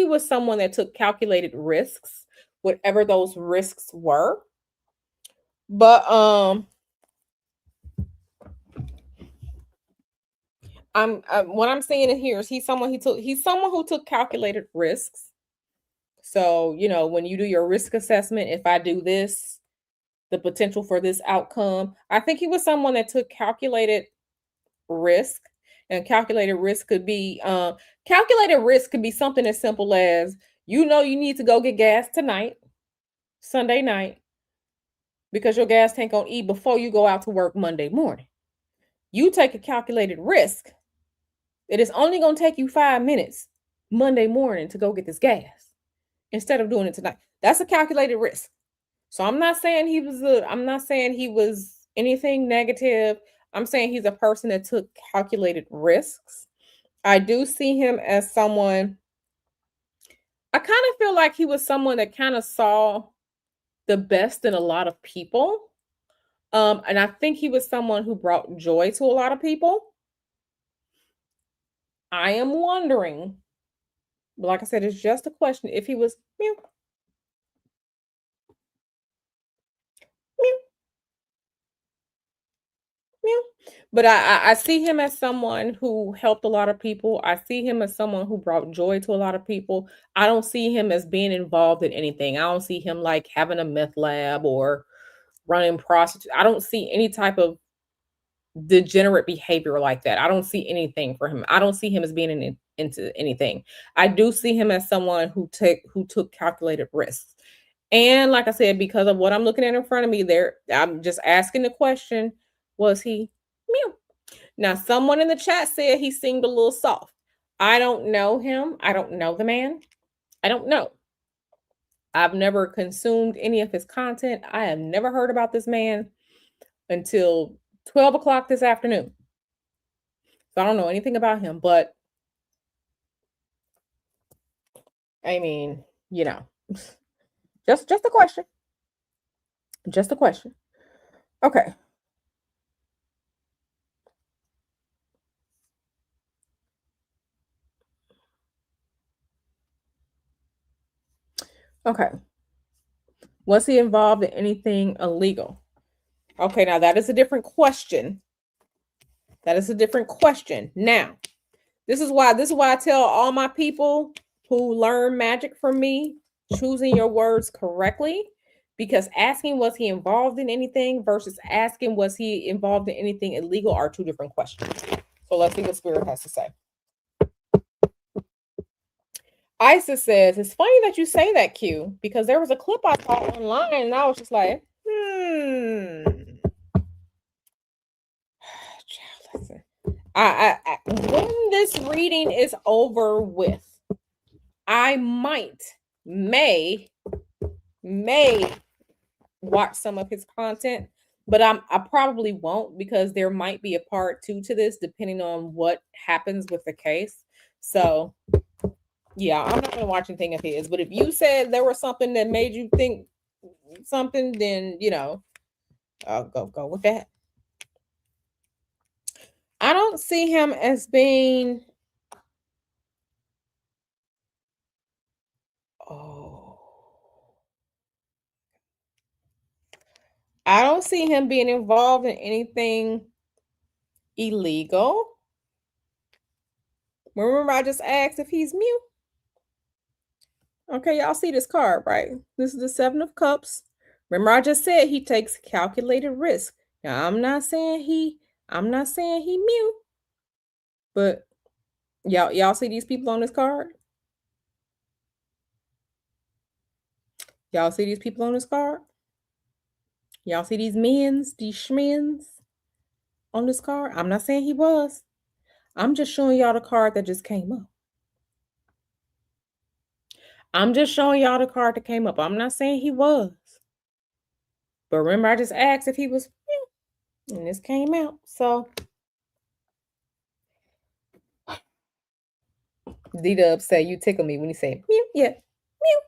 was someone that took calculated risks, whatever those risks were. But what I'm saying in here is he's someone who took calculated risks. So, when you do your risk assessment, if I do this, the potential for this outcome, I think he was someone that took risk. And calculated risk could be something as simple as you need to go get gas tonight, Sunday night, because your gas tank on E before you go out to work Monday morning. You take a calculated risk It is only going to take you 5 minutes Monday morning to go get this gas instead of doing it tonight. That's a calculated risk. So I'm not saying I'm not saying he was anything negative. I'm saying he's a person that took calculated risks. I do see him as someone, I kind of feel like he was someone that kind of saw the best in a lot of people. And I think he was someone who brought joy to a lot of people. I am wondering, but like I said, it's just a question if he was meow, meow, meow. But I see him as someone who helped a lot of people. I see him as someone who brought joy to a lot of people. I don't see him as being involved in anything. I don't see him like having a meth lab or running prostitute. I don't see any type of degenerate behavior like that. I don't see anything for him. I don't see him as being into anything. I do see him as someone who took calculated risks. And like I said, because of what I'm looking at in front of me, there, I'm just asking the question: was he mute? Now, someone in the chat said he seemed a little soft. I don't know him. I don't know the man. I don't know. I've never consumed any of his content. I have never heard about this man until 12 o'clock this afternoon. So I don't know anything about him, but I mean, just a question. Just a question. Okay. Okay. Was he involved in anything illegal? Okay, now that is a different question. That is a different question. Now, this is why I tell all my people who learn magic from me, choosing your words correctly, because asking was he involved in anything versus asking was he involved in anything illegal are two different questions. So let's see what Spirit has to say. Isis says, it's funny that you say that, Q, because there was a clip I saw online and I was just like, Listen. When this reading is over with, I may watch some of his content, but I probably won't because there might be a part 2 to this depending on what happens with the case. So yeah, I'm not gonna watch anything of his. But if you said there was something that made you think something, then I'll go with that. I don't see him as being. Oh, I don't see him being involved in anything illegal. Remember, I just asked if he's mute. Okay, y'all see this card, right? This is the 7 of Cups. Remember, I just said he takes calculated risk. Now, I'm not saying he mute, but y'all see these people on this card? Y'all see these people on this card? Y'all see these schmins on this card? I'm not saying he was. I'm just showing y'all the card that just came up. I'm just showing y'all the card that came up. I'm not saying he was. But remember, I just asked if he was, and this came out. So D-Dub say you tickle me when you say mew. Yeah, mew.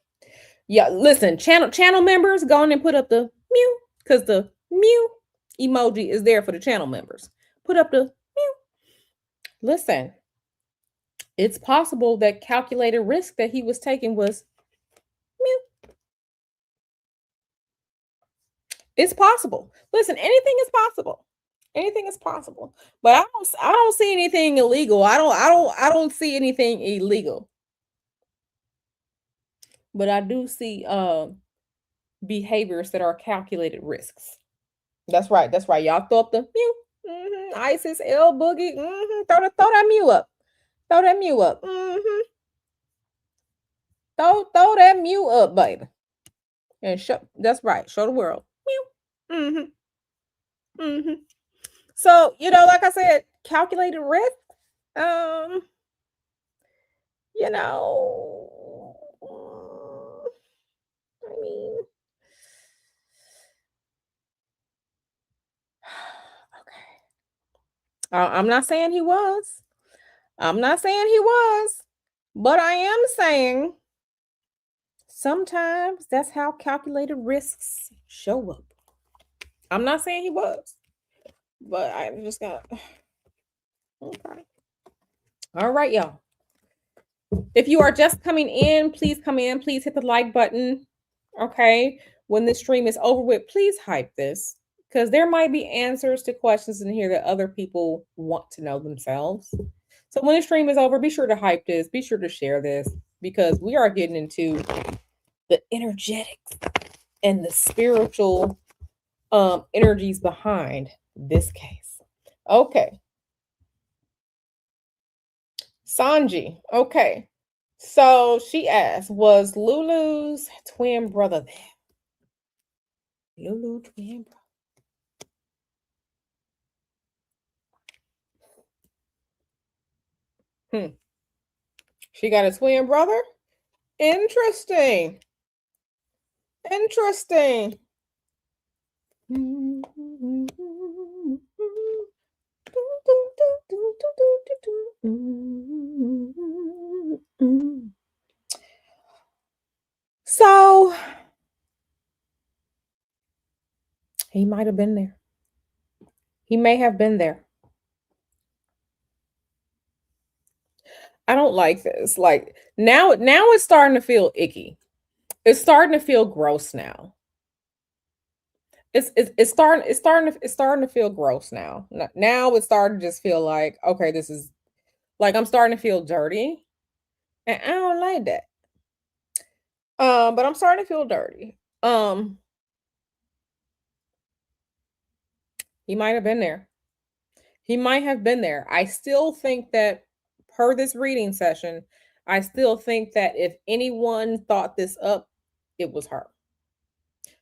Yeah, listen, channel members, go on and put up the mew because the mew emoji is there for the channel members. Put up the mew. Listen, it's possible that calculated risk that he was taking was mew. It's possible. Listen, anything is possible. Anything is possible. But I don't see anything illegal. I don't see anything illegal. But I do see behaviors that are calculated risks. That's right. That's right. Y'all throw up the mew. Mm-hmm. Isis, L Boogie. Mm-hmm. Throw that mew up. Throw that mew up. Mm-hmm. Throw that mew up, baby. And show. That's right. Show the world. Mew. Mm-hmm. Mm-hmm. So, like I said, calculated risk. Um, you know, I mean, okay. I'm not saying he was. I'm not saying he was, but I am saying sometimes that's how calculated risks show up. I'm not saying he was, but I just got okay. All right, y'all. If you are just coming in, please come in. Please hit the like button. Okay. When this stream is over with, please hype this because there might be answers to questions in here that other people want to know themselves. So when the stream is over, be sure to hype this. Be sure to share this because we are getting into the energetics and the spiritual energies behind this case. Okay. Sanji. Okay. So she asked, was Lulu's twin brother there? Lulu twin brother. She got a twin brother? Interesting. Interesting. So he might have been there. He may have been there. I don't like this. Like now it's starting to feel icky. It's starting to feel gross now. It's starting to feel gross now. Now it's starting to just feel like, okay, this is like I'm starting to feel dirty. And I don't like that. But I'm starting to feel dirty. He might have been there. He might have been there. I still think that per this reading session, I still think that if anyone thought this up, it was her.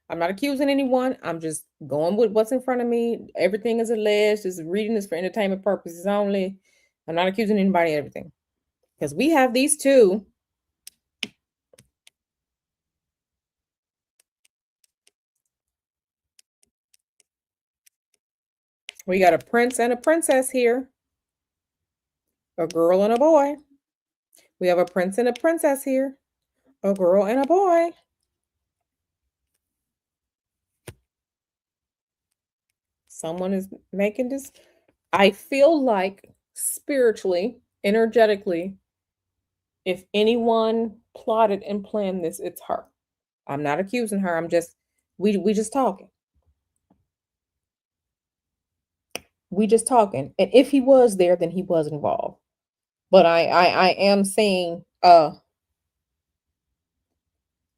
I'm not accusing anyone. I'm just going with what's in front of me. Everything is alleged. This reading is for entertainment purposes only. I'm not accusing anybody of everything. Because we have these two. We got a prince and a princess here. A girl and a boy. We have a prince and a princess here. A girl and a boy. Someone is making this. I feel like spiritually, energetically, if anyone plotted and planned this, it's her. I'm not accusing her. I'm just we just talking. We just talking. And if he was there, then he was involved. But I am saying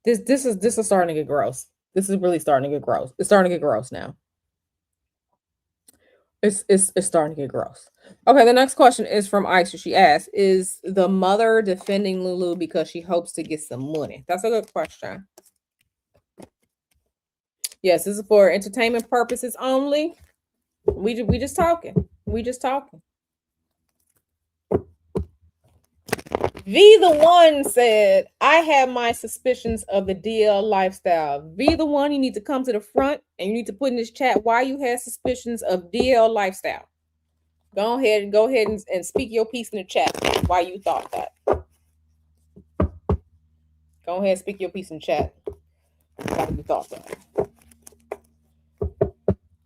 this is starting to get gross. This is really starting to get gross. It's starting to get gross now. It's starting to get gross. Okay, the next question is from Aisha. She asked, is the mother defending Lulu because she hopes to get some money? That's a good question. Yes, this is for entertainment purposes only. We just talking. We just talking. V the one said, I have my suspicions of the DL lifestyle. V the one, you need to come to the front and you need to put in this chat why you had suspicions of DL lifestyle. Go ahead and speak your piece in the chat why you thought that. Go ahead and speak your piece in chat why you thought that.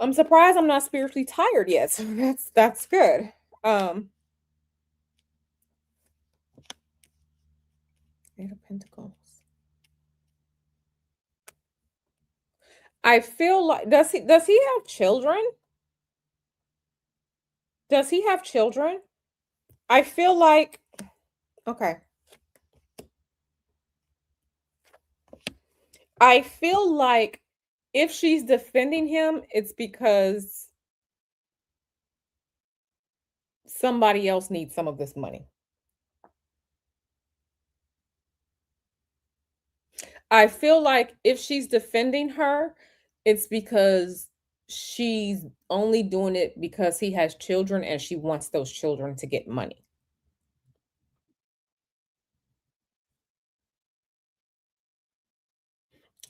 I'm surprised I'm not spiritually tired yet. So that's good. Eight of Pentacles. I feel like does he have children? Does he have children? I feel like okay. I feel like if she's defending him, it's because somebody else needs some of this money. I feel like if she's defending her, it's because she's only doing it because he has children and she wants those children to get money.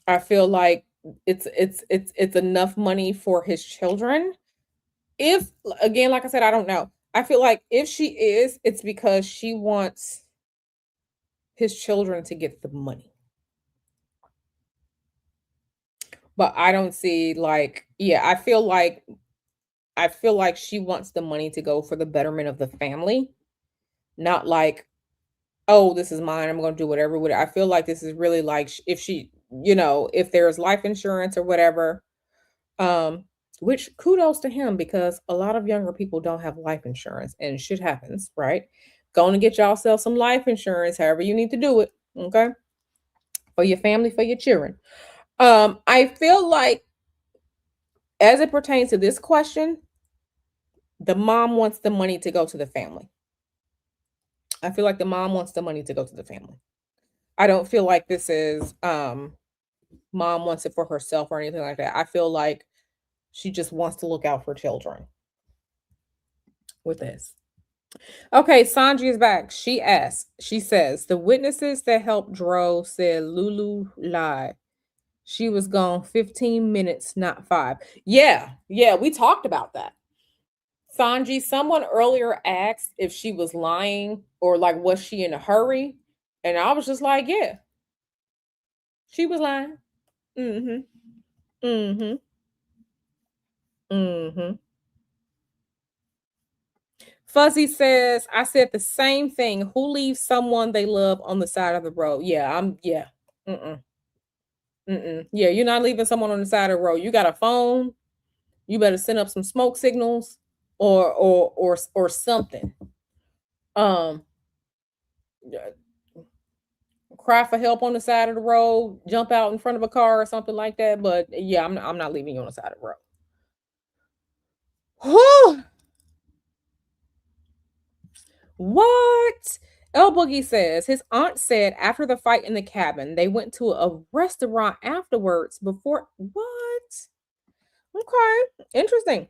I feel like it's enough money for his children. If again, like I said, I don't know. I feel like if she is, it's because she wants his children to get the money. But I don't see like, yeah, I feel like she wants the money to go for the betterment of the family, not like, oh, this is mine. I'm going to do whatever with it. I feel like this is really like if she, if there's life insurance or whatever, um, which kudos to him because a lot of younger people don't have life insurance and shit happens, right? Going to get yourself some life insurance, however you need to do it, okay? For your family, for your children. I feel like as it pertains to this question, the mom wants the money to go to the family. I feel like the mom wants the money to go to the family. I don't feel like this is mom wants it for herself or anything like that. I feel like she just wants to look out for children with this. Okay, Sanji is back. She says, the witnesses that helped Dro said Lulu lied. She was gone 15 minutes, not 5. Yeah, we talked about that. Sanji, someone earlier asked if she was lying or like was she in a hurry? And I was just like, yeah, she was lying. Mm-hmm. Mm-hmm. Mm-hmm. Fuzzy says, I said the same thing. Who leaves someone they love on the side of the road? Yeah. Mm-mm. Mm-mm. Yeah, you're not leaving someone on the side of the road. You got a phone. You better send up some smoke signals or something. Um, cry for help on the side of the road, jump out in front of a car or something like that. But yeah, I'm not leaving you on the side of the road. Whew. What? El Boogie says his aunt said after the fight in the cabin, they went to a restaurant afterwards before. What? Okay, interesting.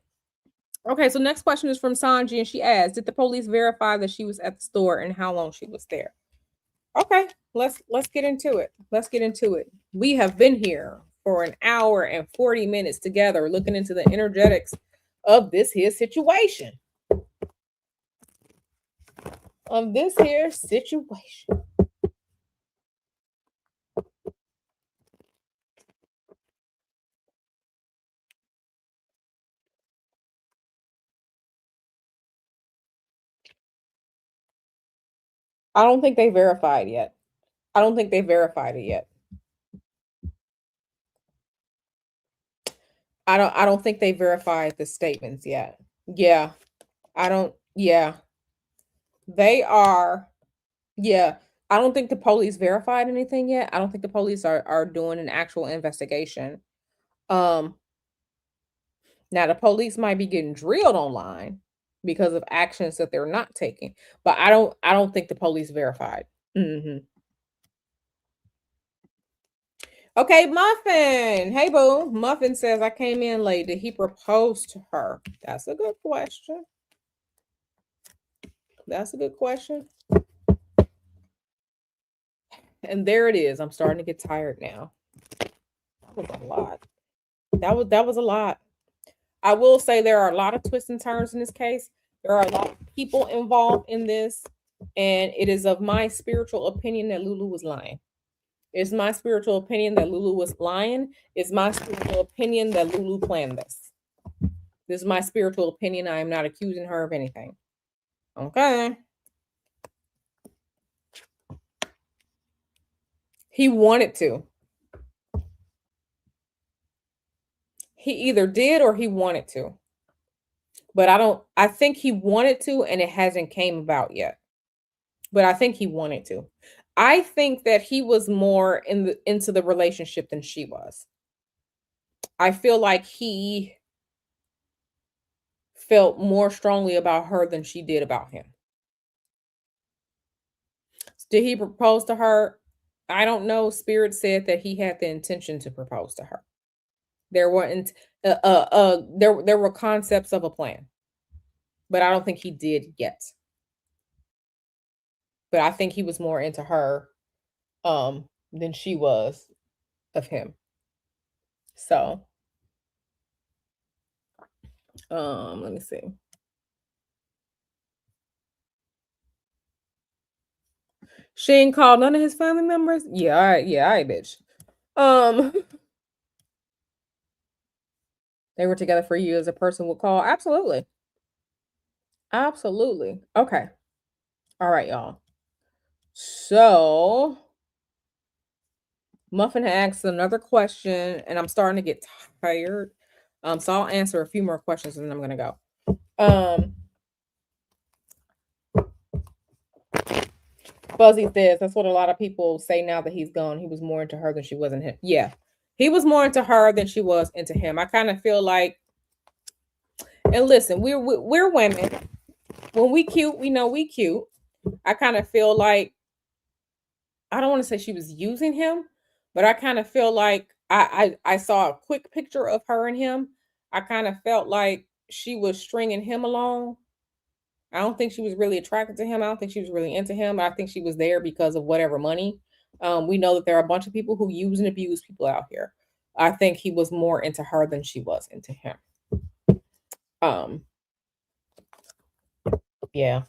Okay, so next question is from Sanji, and she asks, "Did the police verify that she was at the store and how long she was there?" Okay, let's get into it. Let's get into it. We have been here for an hour and 40 minutes together, looking into the energetics of this here situation. Of this here situation. I don't think they verified yet. I don't think they verified it yet. I don't think they verified the statements yet. Yeah. I don't yeah. They are yeah. I don't think the police verified anything yet. I don't think the police are doing an actual investigation. Um Now the police might be getting drilled online because of actions that they're not taking, but I don't think the police verified. Mhm. Okay, Muffin. Hey, boo. Muffin says, I came in late. Did he propose to her? That's a good question. That's a good question. And there it is. I'm starting to get tired now. That was a lot. That was a lot. I will say there are a lot of twists and turns in this case. There are a lot of people involved in this, and it is of my spiritual opinion that Lulu was lying. It's my spiritual opinion that Lulu was lying. It's my spiritual opinion that Lulu planned this. This is my spiritual opinion. I am not accusing her of anything. Okay. He wanted to. He either did or he wanted to. But I think he wanted to and it hasn't came about yet. But I think he wanted to. I think that he was more into the relationship than she was. I feel like he felt more strongly about her than she did about him. Did he propose to her? I don't know. Spirit said that he had the intention to propose to her. There weren't there were concepts of a plan, but I don't think he did yet. But I think he was more into her than she was of him. So, let me see. She ain't called none of his family members? Yeah, all right, yeah, all right, bitch. Um, they were together for years. A person would call. Absolutely. Absolutely. Okay. All right, y'all. So Muffin asked another question, and I'm starting to get tired. So I'll answer a few more questions and then I'm gonna go. Fuzzy says that's what a lot of people say now that he's gone. He was more into her than she was in him. Yeah. He was more into her than she was into him. I kind of feel like, and listen, we're women. When we cute, we know we cute. I kind of feel like I don't want to say she was using him, but I kind of feel like I saw a quick picture of her and him. I kind of felt like she was stringing him along. I don't think she was really attracted to him. I don't think she was really into him. I think she was there because of whatever money. We know that there are a bunch of people who use and abuse people out here. I think he was more into her than she was into him. Um, yeah.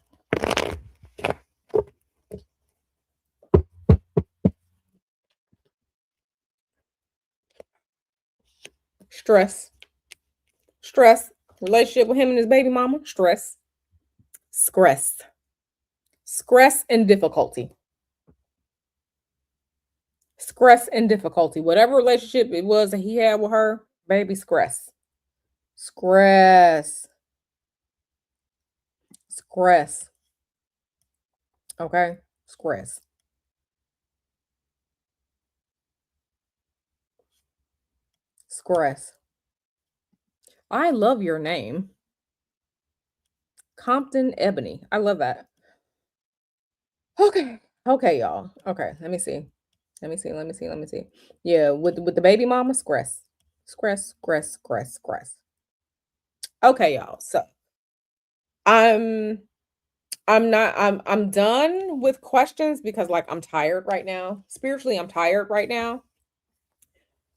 Stress. Stress. Relationship with him and his baby mama. Stress. Stress. Stress and difficulty. Stress and difficulty. Whatever relationship it was that he had with her, baby, stress. Stress. Stress. Okay? Stress. Stress. I love your name. Compton Ebony. I love that. Okay. Okay, y'all. Okay, let me see. Let me see. Yeah, with the baby mama, stress. Stress. Okay, y'all. So I'm I'm done with questions because like I'm tired right now. Spiritually, I'm tired right now.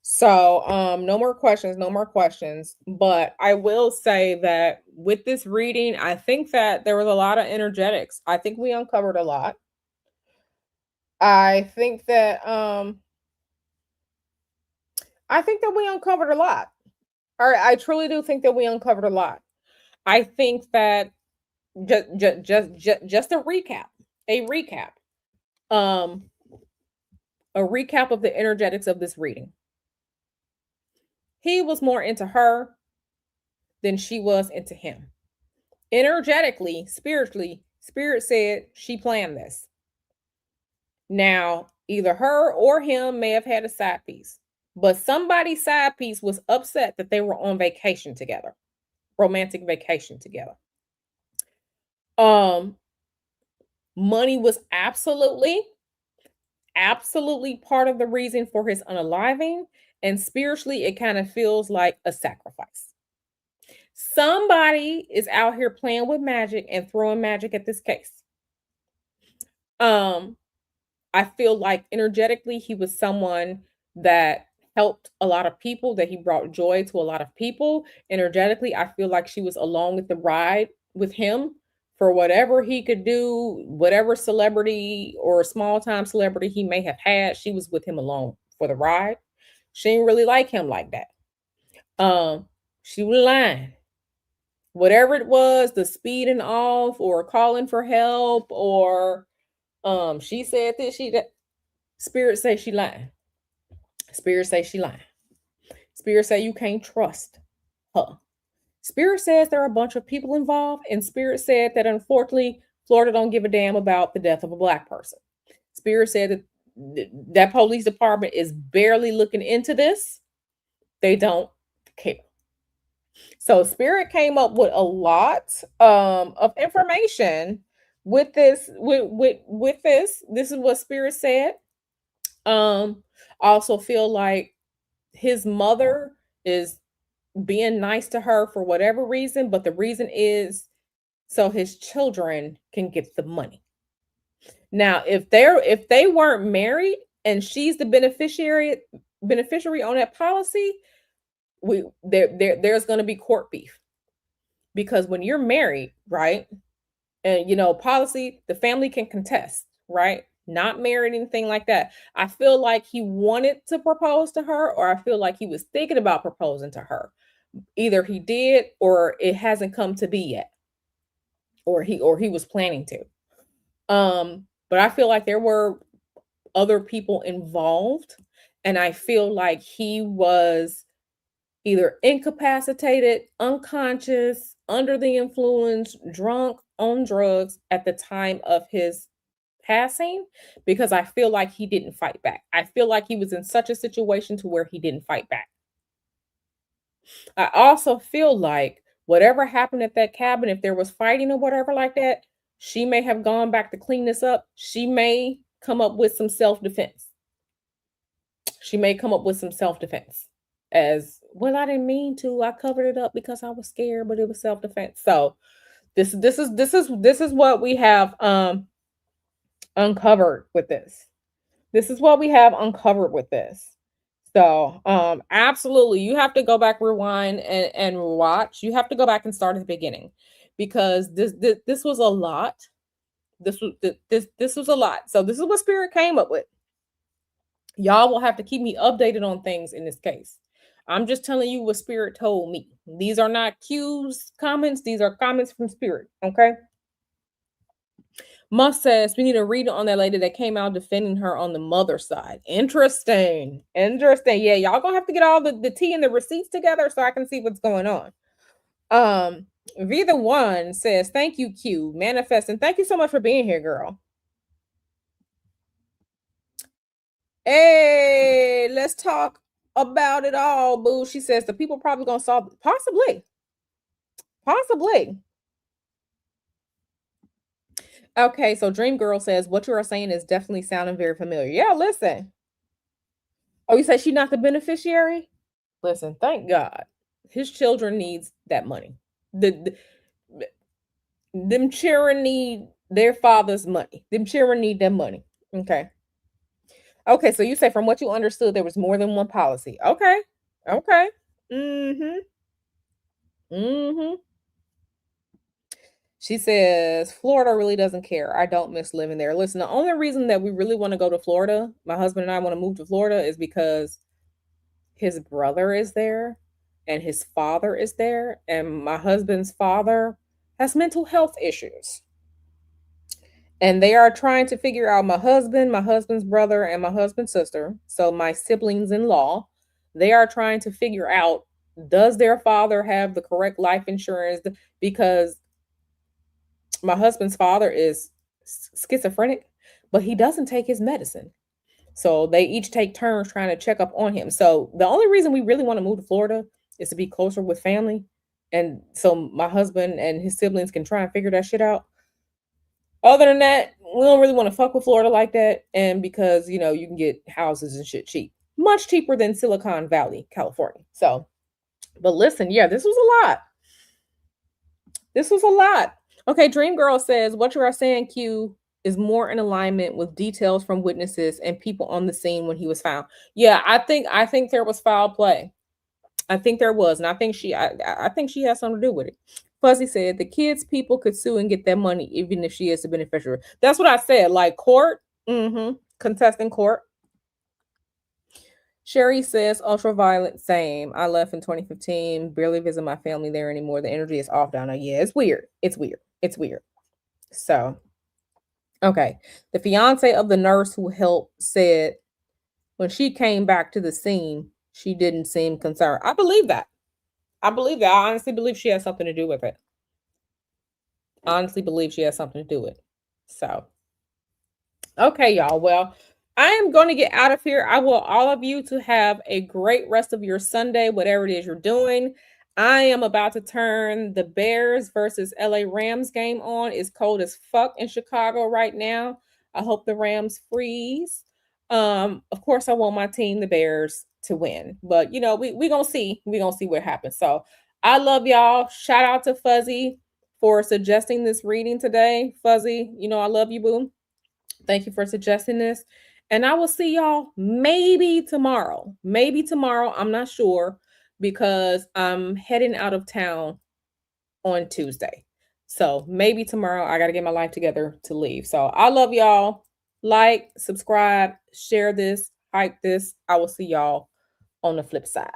So no more questions, no more questions. But I will say that with this reading, I think that there was a lot of energetics. I think we uncovered a lot. I think that we uncovered a lot. All right, I truly do think that we uncovered a lot. I think that just a recap, um, a recap of the energetics of this reading. He was more into her than she was into him. Energetically, spiritually, spirit said she planned this. Now, either her or him may have had a side piece, but somebody's side piece was upset that they were on vacation together, romantic vacation together. Um, money was absolutely part of the reason for his unaliving, and spiritually, it kind of feels like a sacrifice. Somebody is out here playing with magic and throwing magic at this case. Um, I feel like energetically he was someone that helped a lot of people, that he brought joy to a lot of people. Energetically, I feel like she was along with the ride with him for whatever he could do, whatever celebrity or small time celebrity he may have had, she was with him along for the ride. She didn't really like him like that. She was lying. Whatever it was, the speeding off or calling for help or she said this, she that spirit say she lying. Spirit say she lying. Spirit say you can't trust her. Spirit says there are a bunch of people involved, and Spirit said that unfortunately, Florida don't give a damn about the death of a black person. Spirit said that that police department is barely looking into this. They don't care. So Spirit came up with a lot of information with this. With this, this is what Spirit said. I also feel like his mother is being nice to her for whatever reason, but the reason is so his children can get the money. Now, if they weren't married and she's the beneficiary on that policy, there's going to be court beef, because when you're married, right? And policy, the family can contest, right? Not married, anything like that. I feel like he wanted to propose to her, or I feel like he was thinking about proposing to her. Either he did, or it hasn't come to be yet, or he was planning to. But I feel like there were other people involved, and I feel like he was either incapacitated, unconscious, under the influence, drunk, on drugs at the time of his passing, because I feel like he didn't fight back. I feel like he was in such a situation to where he didn't fight back. I also feel like whatever happened at that cabin, if there was fighting or whatever like that, she may have gone back to clean this up. She may come up with some self-defense. She may come up with some self-defense. As well, I didn't mean to. I covered it up because I was scared, but it was self-defense. So this is what we have uncovered with this. This is what we have uncovered with this. So absolutely, you have to go back, rewind, and watch. You have to go back and start at the beginning, because this was a lot. This was a lot. So this is what Spirit came up with. Y'all will have to keep me updated on things in this case. I'm just telling you what Spirit told me. These are not Q's comments. These are comments from Spirit. Okay. Musk says we need a reader on that lady that came out defending her on the mother side. Interesting. Interesting. Yeah, y'all gonna have to get all the tea and the receipts together so I can see what's going on. V the One says, thank you, Q. Manifesting. Thank you so much for being here, girl. Hey, let's talk about it all, boo. She says the people probably gonna solve it. Possibly. Possibly. Okay, so Dream Girl says what you are saying is definitely sounding very familiar. Yeah, listen. Oh, you said she's not the beneficiary? Listen, thank God. His children needs that money. Them children need their father's money. Them children need that money. Okay. Okay, so you say from what you understood there was more than one policy. Okay. Okay. Mm-hmm. Mm-hmm. She says, Florida really doesn't care. I don't miss living there. Listen, the only reason that we really want to go to Florida, my husband and I want to move to Florida, is because his brother is there and his father is there. And my husband's father has mental health issues. And they are trying to figure out my husband, my husband's brother, and my husband's sister. So my siblings in law, they are trying to figure out, does their father have the correct life insurance? Because my husband's father is schizophrenic, but he doesn't take his medicine. So they each take turns trying to check up on him. So the only reason we really want to move to Florida is to be closer with family. And so my husband and his siblings can try and figure that shit out. Other than that, we don't really want to fuck with Florida like that. And because, you can get houses and shit cheap, much cheaper than Silicon Valley, California. So, but listen, yeah, this was a lot. This was a lot. Okay, Dream Girl says, what you are saying, Q, is more in alignment with details from witnesses and people on the scene when he was found. Yeah, I think there was foul play. I think there was, and I think she has something to do with it. Fuzzy said the kids' people could sue and get their money even if she is the beneficiary. That's what I said. Like court, contesting court. Sherry says ultraviolet, same. I left in 2015, barely visit my family there anymore. The energy is off down there. Yeah, it's weird. It's weird. It's weird. So, okay. The fiance of the nurse who helped said when she came back to the scene, she didn't seem concerned. I believe that. I believe that. I honestly believe she has something to do with it. I honestly believe she has something to do with it. So, okay, y'all. Well, I am going to get out of here. I want all of you to have a great rest of your Sunday, whatever it is you're doing. I am about to turn the Bears versus LA Rams game on. It's cold as fuck in Chicago right now. I hope the Rams freeze. Of course, I want my team, the Bears, to win. But we gonna see. We gonna see what happens. So I love y'all. Shout out to Fuzzy for suggesting this reading today. Fuzzy, I love you, boo. Thank you for suggesting this. And I will see y'all maybe tomorrow. Maybe tomorrow. I'm not sure. because I'm heading out of town on Tuesday. So maybe tomorrow I got to get my life together to leave. So I love y'all. Like, subscribe, share this, hype this. I will see y'all on the flip side.